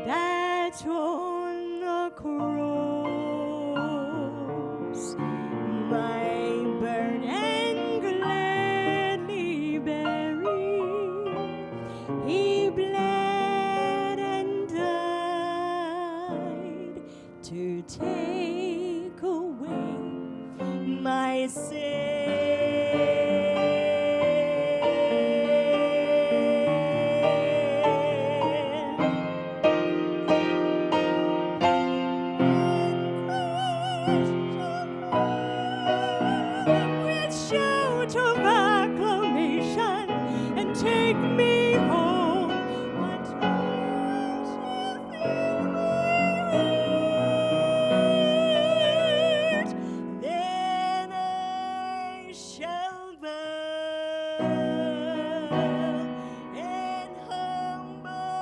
that on the cross my burden gladly bearing, he bled and died to take away my sin. With shout of acclamation and take me home. What joy shall fill my heart? Then I shall bow in humble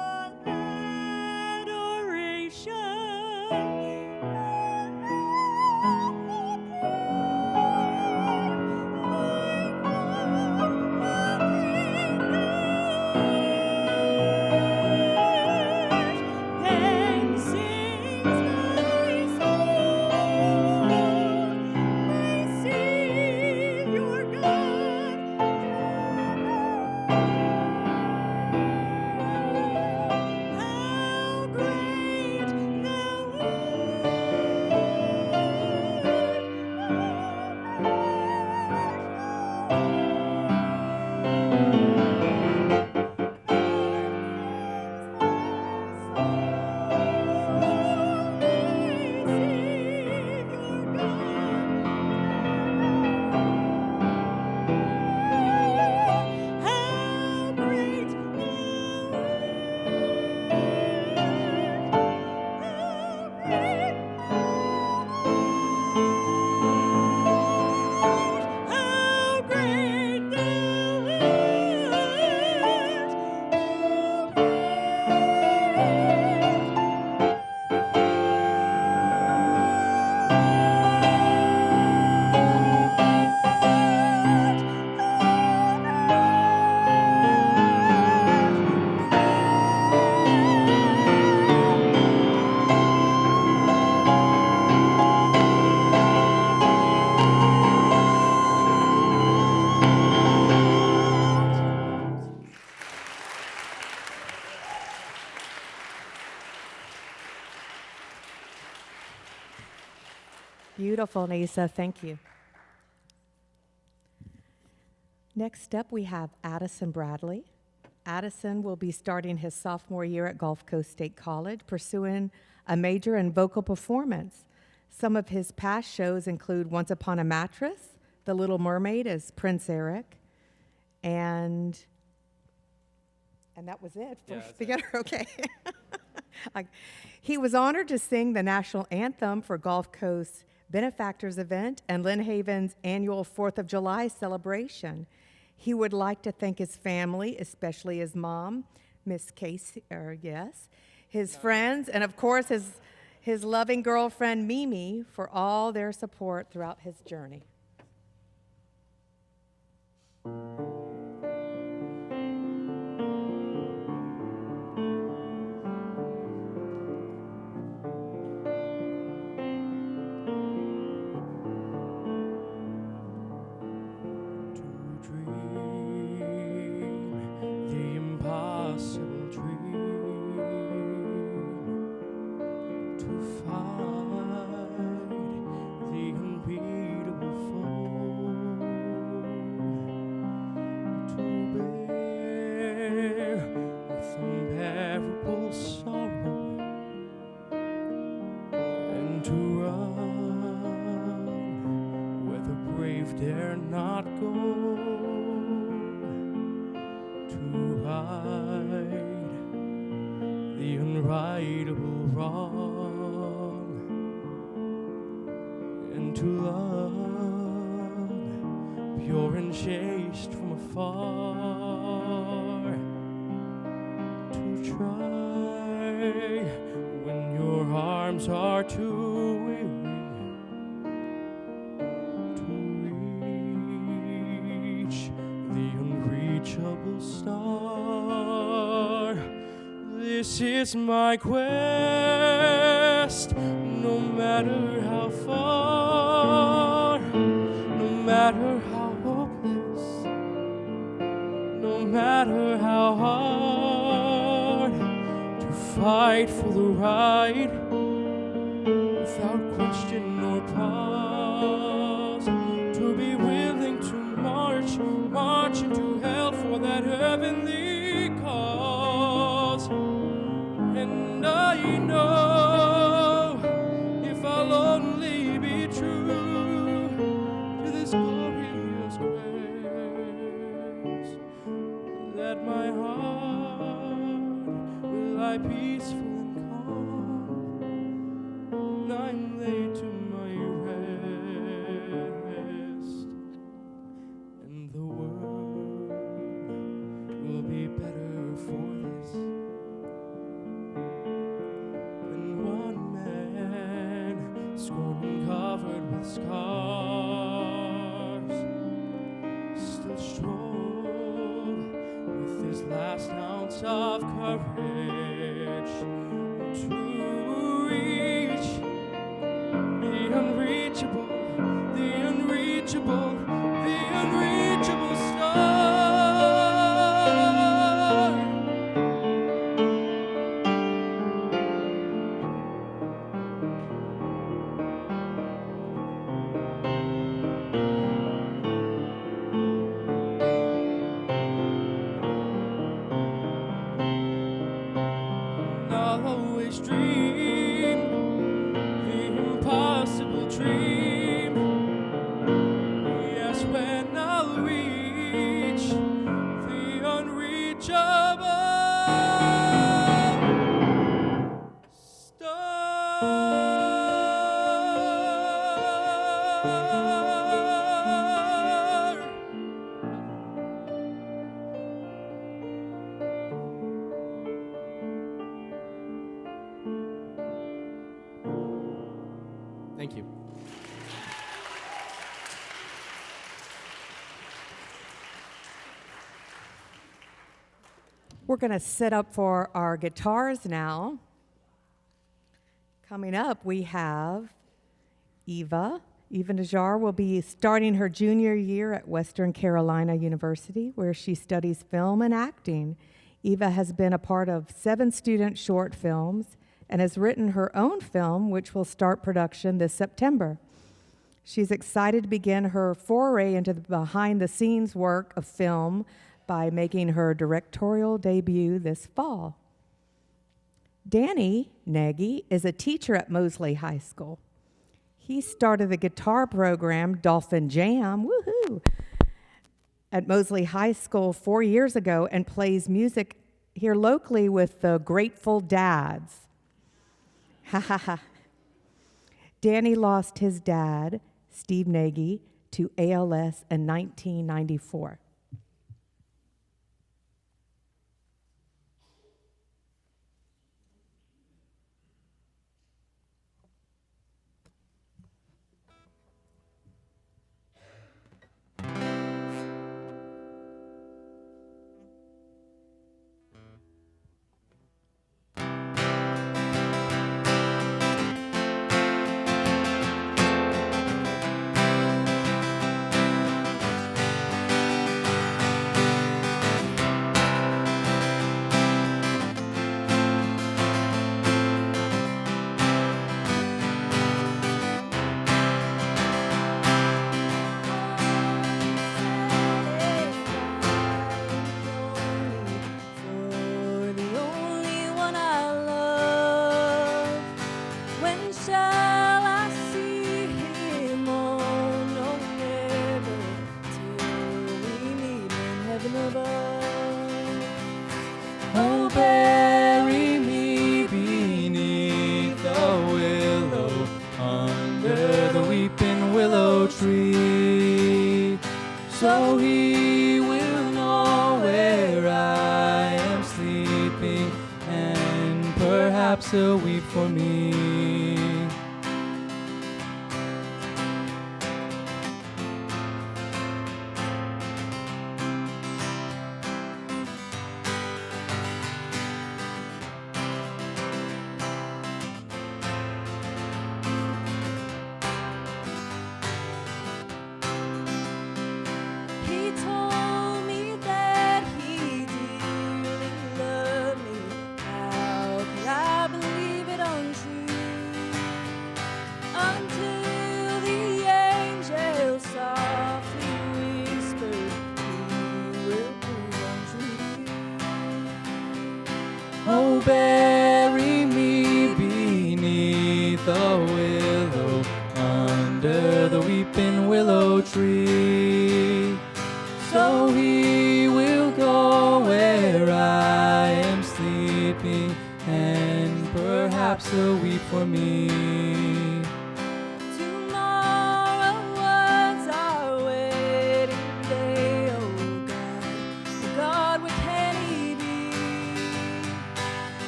then sings my soul, my Savior God. How great thou How great how great Beautiful, Nisa. Thank you. Next up, we have Addison Bradley. Addison will be starting his sophomore year at Gulf Coast State College, pursuing a major in vocal performance. Some of his past shows include Once Upon a Mattress, The Little Mermaid as Prince Eric, and that was it. Yeah, that's it. Together, okay. He was honored to sing the national anthem for Gulf Coast Benefactors event and Lynn Haven's annual 4th of July celebration. He would like to thank his family, especially his mom, Miss Casey, his friends, and of course his loving girlfriend, Mimi, for all their support throughout his journey. Dare not go to hide the unrightable wrong and to love pure and chaste from afar, to try when your arms are too weary the unreachable star. This is my quest, no matter how far, no matter how hopeless, no matter how hard, to fight for the right without question or pause, to be willing to march into hell for that heavenly cause. And I know if I'll only be true to this glorious grace, that my heart will lie peaceful and calm, and I'm laid to my rest, and the world will be better for this than one man scorned and covered with scars, still strong with his last ounce of courage to reach the unreachable, the unreachable, the unreachable star. I'll always dream the impossible dream. Yes, when I'll reach the unreachable star. Thank you. We're going to set up for our guitars now. Coming up, we have Eva. Eva Najjar will be starting her junior year at Western Carolina University, where she studies film and acting. Eva has been a part of 7 student short films and has written her own film, which will start production this September. She's excited to begin her foray into the behind-the-scenes work of film by making her directorial debut this fall. Danny Nagy is a teacher at Mosley High School. He started the guitar program Dolphin Jam, woohoo, at Mosley High School 4 years ago and plays music here locally with the Grateful Dads. Ha ha ha. Danny lost his dad, Steve Nagy, to ALS in 1994. so he will know where I am sleeping, and perhaps he'll weep for me. He told me that he dearly loved me. How could I believe it untrue? Until the angel softly whispered, he will prove untrue. Oh, bury me beneath the willow, under the weeping willow tree, so he will go where I am sleeping, and perhaps he'll weep for me. Tomorrow was our wedding day, oh God. Oh God, where can he be?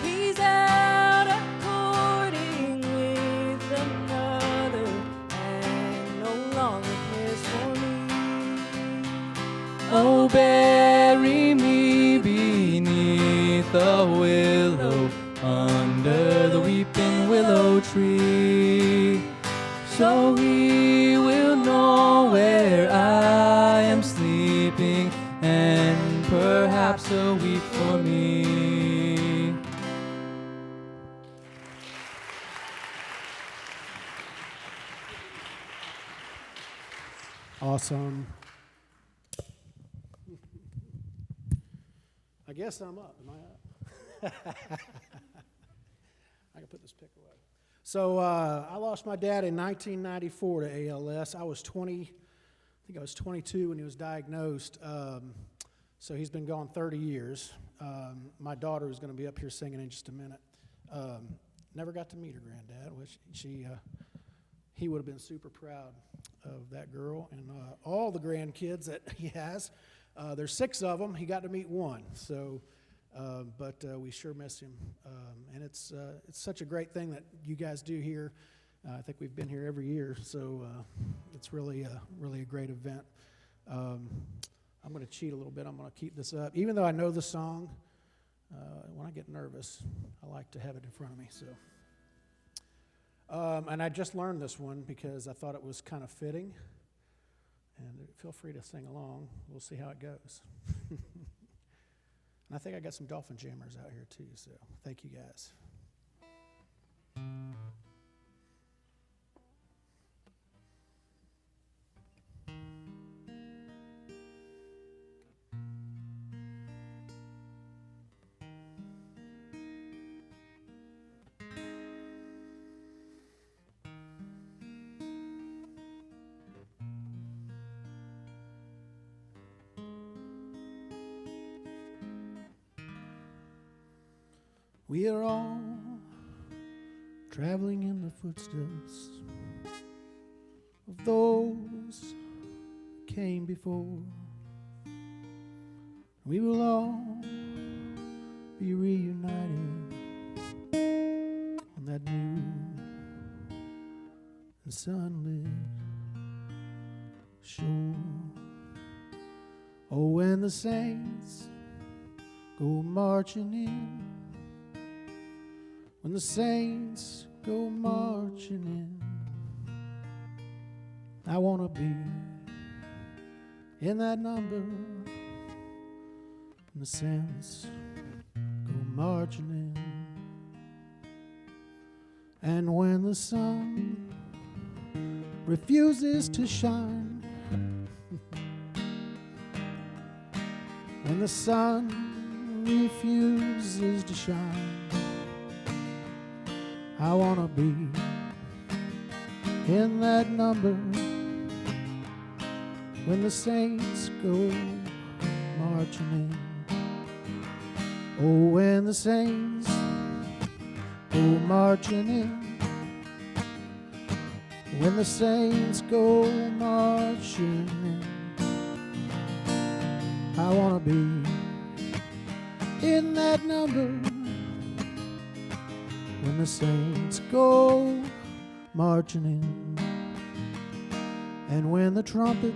He's out a-courting with another, and no longer cares for me. Oh, bury me beneath the willow, under the weeping willow tree, so he will know where I am sleeping, and perhaps he'll weep for me. Awesome. I guess I'm up. Am I up? I can put this pick away. So I lost my dad in 1994 to ALS. I was 20, I think I was 22 when he was diagnosed. So he's been gone 30 years. My daughter is going to be up here singing in just a minute. Never got to meet her granddad, which he would have been super proud of that girl and all the grandkids that he has. There's 6 of them. He got to meet one. So, but we sure miss him. And it's such a great thing that you guys do here. I think we've been here every year, so it's really a great event. I'm going to cheat a little bit. I'm going to keep this up. Even though I know the song, when I get nervous, I like to have it in front of me. So, and I just learned this one because I thought it was kind of fitting. And feel free to sing along. We'll see how it goes. And I think I got some dolphin jammers out here too, so thank you guys. We are all traveling in the footsteps of those who came before. We will all be reunited on that new and sunlit shore. Oh, when the saints go marching in, when the saints go marching in, I want to be in that number. When the saints go marching in, and when the sun refuses to shine, when the sun refuses to shine, I want to be in that number. When the saints go marching in. Oh, when the saints go marching in. When the saints go marching in. be in that number when the saints go marching in, and when the trumpet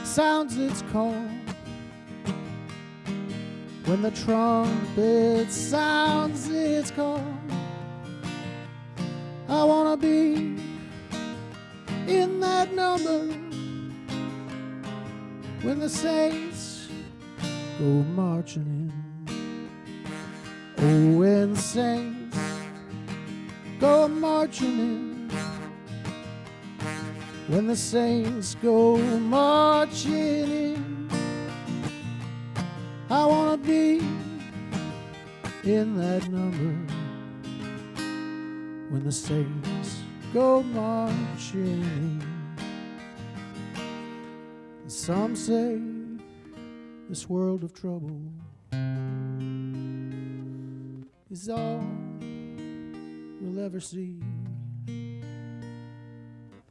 sounds its call, when the trumpet sounds its call, I wanna be in that number when the saints go marching in. Oh, when the saints go marching in, when the saints go marching in, I wanna be in that number when the saints go marching in. Some say this world of trouble is all we'll ever see,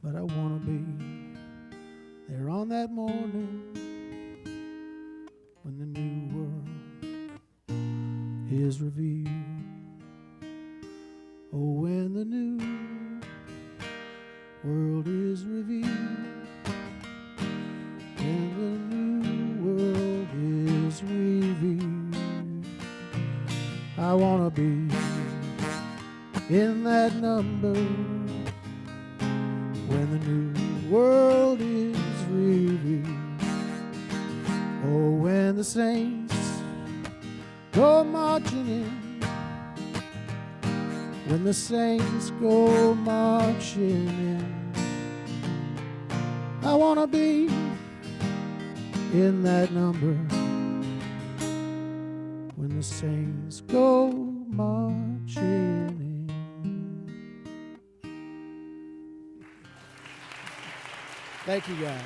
but I wanna be there on that morning when the new world is revealed. Oh, when the new world is revealed, when the new world is revealed, I wanna be in that number when the new world is revealed. Oh, when the saints go marching in, when the saints go marching in, I wanna be in that number when the saints go marching in. Thank you, guys.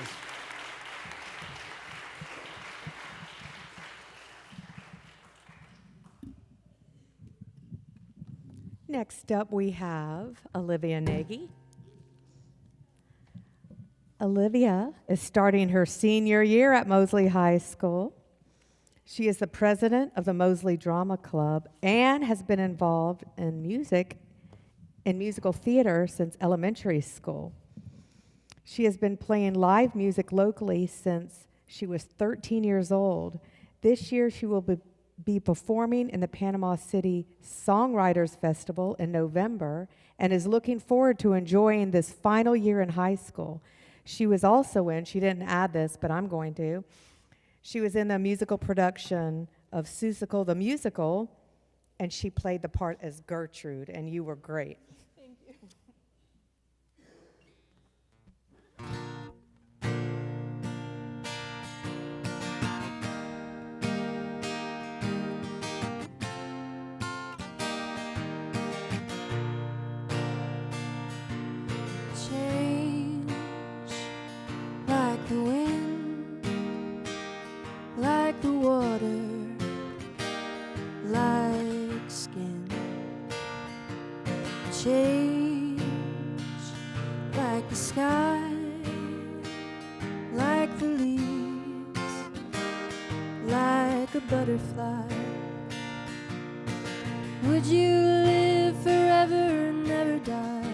Next up, we have Olivia Nagy. Olivia is starting her senior year at Mosley High School. She is the president of the Mosley Drama Club and has been involved in musical theater since elementary school. She has been playing live music locally since she was 13 years old. This year, she will be performing in the Panama City Songwriters Festival in November and is looking forward to enjoying this final year in high school. She was also she didn't add this, but I'm going to. She was in the musical production of Seussical the Musical, and she played the part as Gertrude, and you were great. Thank you. Change like the wind, like the water, like skin. Change like the sky, like the leaves, like a butterfly. Would you live forever and never die?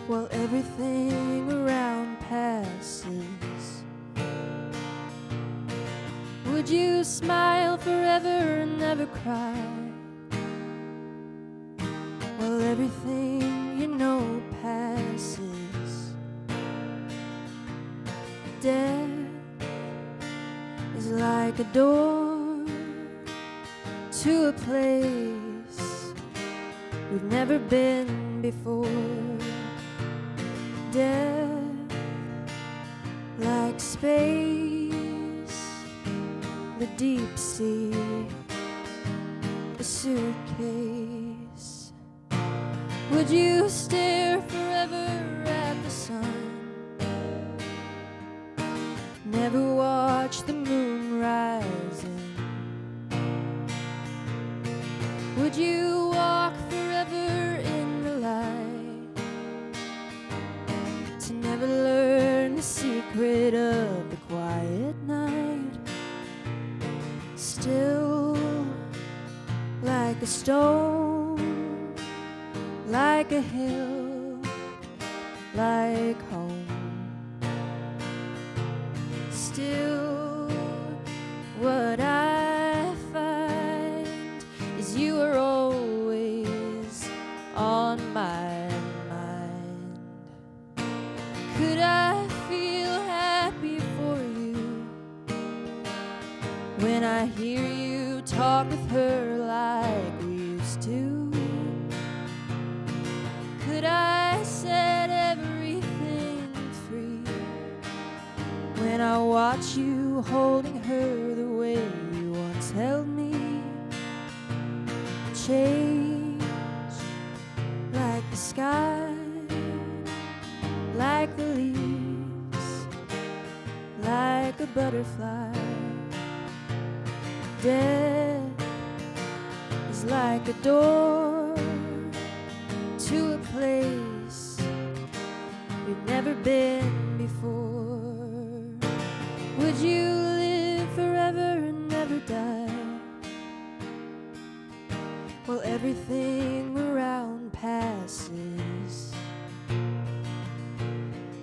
While everything around passes, would you smile forever and never cry? While everything you know passes, death is like a door to a place we've never been before. Death like space, the deep sea, a suitcase. Would you stare forever at the sun? Never watch the moon rising? Would you walk forever in the light to never learn the secret of the a stone, like a hill, like home. Still, what I find is you are always on my mind. Could I feel happy for you when I hear you talk with her like we used to? Could I set everything free when I watch you holding her the way you once held me? Change like the sky, like the leaves, like a butterfly. Death is like a door to a place we've never been before. Would you live forever and never die? While everything around passes,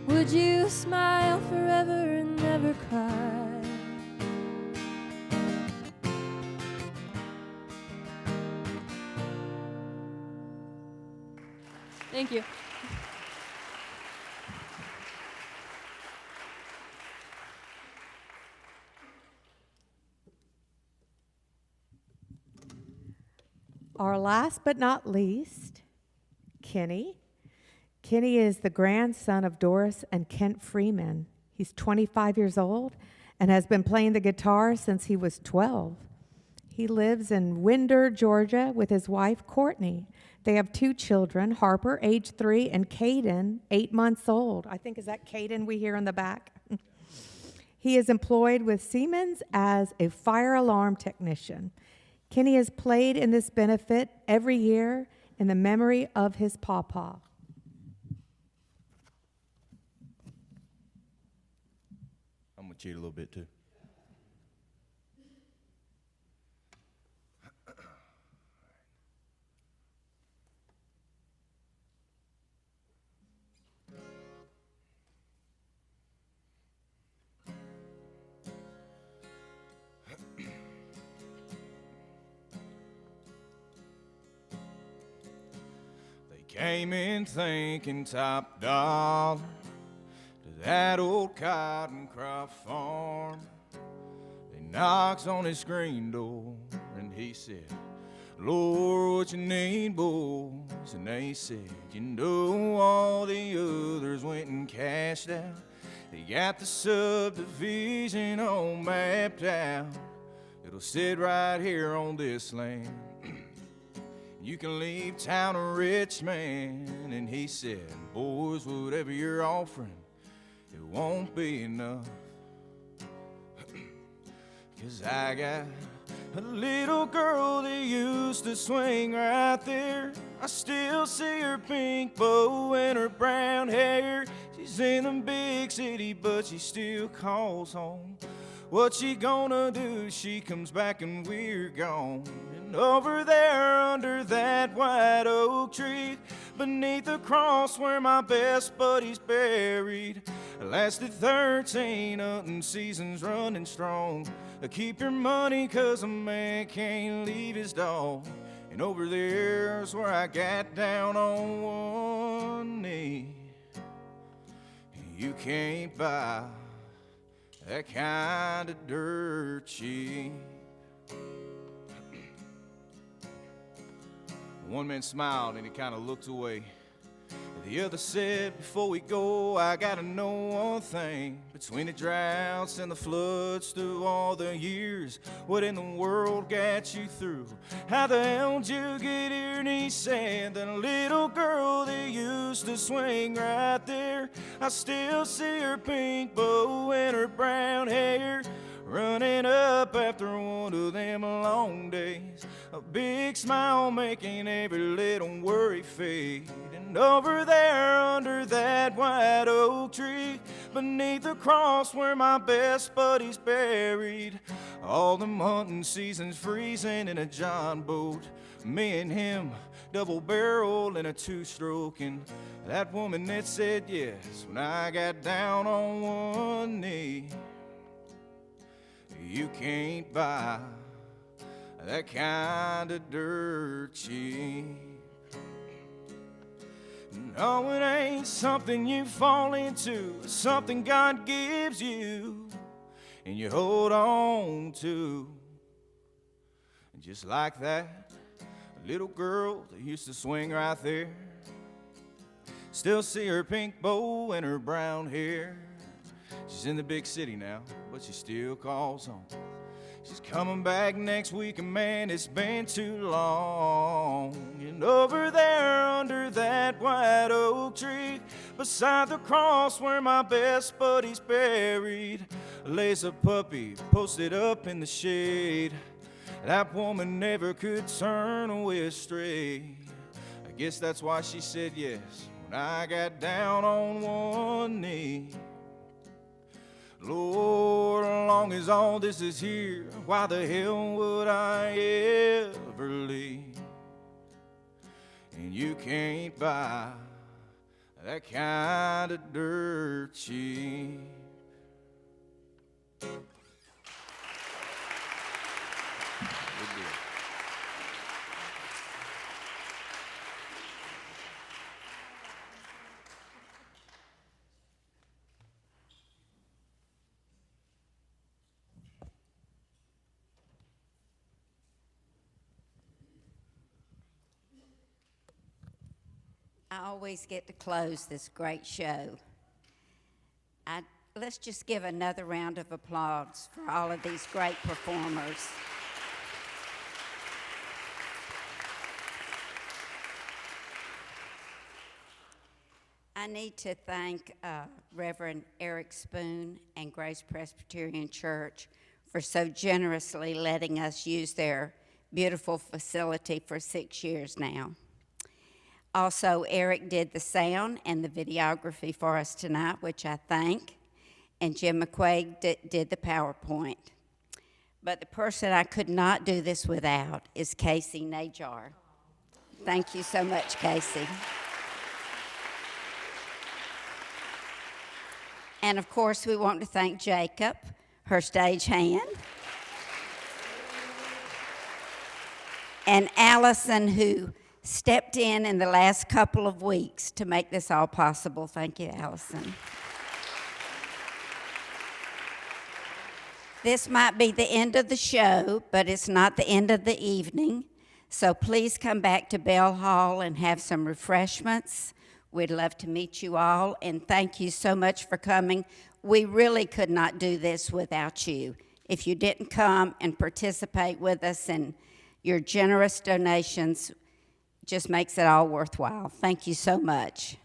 would you smile forever and never cry? Thank you. Our last but not least, Kenny. Kenny is the grandson of Doris and Kent Freeman. He's 25 years old and has been playing the guitar since he was 12. He lives in Winder, Georgia with his wife, Courtney. They have 2 children, Harper, age 3, and Caden, 8 months old. I think, is that Caden we hear in the back? He is employed with Siemens as a fire alarm technician. Kenny has played in this benefit every year in the memory of his pawpaw. I'm going to cheat a little bit too. Came in thinking top dollar to that old cotton crop farm. He knocks on his screen door and he said, Lord, what you need, boys? And they said, you know, all the others went and cashed out. They got the subdivision all mapped out. It'll sit right here on this land. You can leave town a rich man. And he said, boys, whatever you're offering, it won't be enough. 'Cause I got a little girl that used to swing right there. I still see her pink bow and her brown hair. She's in the big city, but she still calls home. What she gonna do? She comes back and we're gone. And over there under that white oak tree, beneath the cross where my best buddy's buried, I lasted 13 hunting seasons running strong. Keep your money 'cause a man can't leave his dog. And over there's where I got down on one knee. You can't buy that kind of dirt cheap. One man smiled and he kind of looked away. The other said, before we go, I gotta know one thing. Between the droughts and the floods through all the years, what in the world got you through? How the hell did you get here? And he said, that little girl that used to swing right there, I still see her pink bow and her brown hair, running up after one of them long days. A big smile making every little worry fade. And over there under that white oak tree, beneath the cross where my best buddy's buried, all them hunting seasons freezing in a John boat, Me and him, double barrel in a two-stroke, and that woman that said yes when I got down on one knee. You can't buy that kind of dirt cheap. No, it ain't something you fall into, it's something God gives you and you hold on to. And just like that little girl that used to swing right there, still see her pink bow and her brown hair. She's in the big city now, but she still calls home. She's coming back next week, and man, it's been too long. And over there under that white oak tree, beside the cross where my best buddy's buried, lays a puppy posted up in the shade. That woman never could turn away astray. I guess that's why she said yes when I got down on one knee. Lord, as long as all this is here, why the hell would I ever leave? And you can't buy that kind of dirt cheap. Good deal. I always get to close this great show. Let's just give another round of applause for all of these great performers. I need to thank Reverend Eric Spoon and Grace Presbyterian Church for so generously letting us use their beautiful facility for 6 years now. Also, Eric did the sound and the videography for us tonight, which I thank, and Jim McQuaig did the PowerPoint. But the person I could not do this without is Casey Najar. Thank you so much, Casey. And of course, we want to thank Jacob, her stagehand, and Allison, who stepped in the last couple of weeks to make this all possible. Thank you, Allison. This might be the end of the show, but it's not the end of the evening. So please come back to Bell Hall and have some refreshments. We'd love to meet you all, and thank you so much for coming. We really could not do this without you. If you didn't come and participate with us, and your generous donations just makes it all worthwhile. Thank you so much.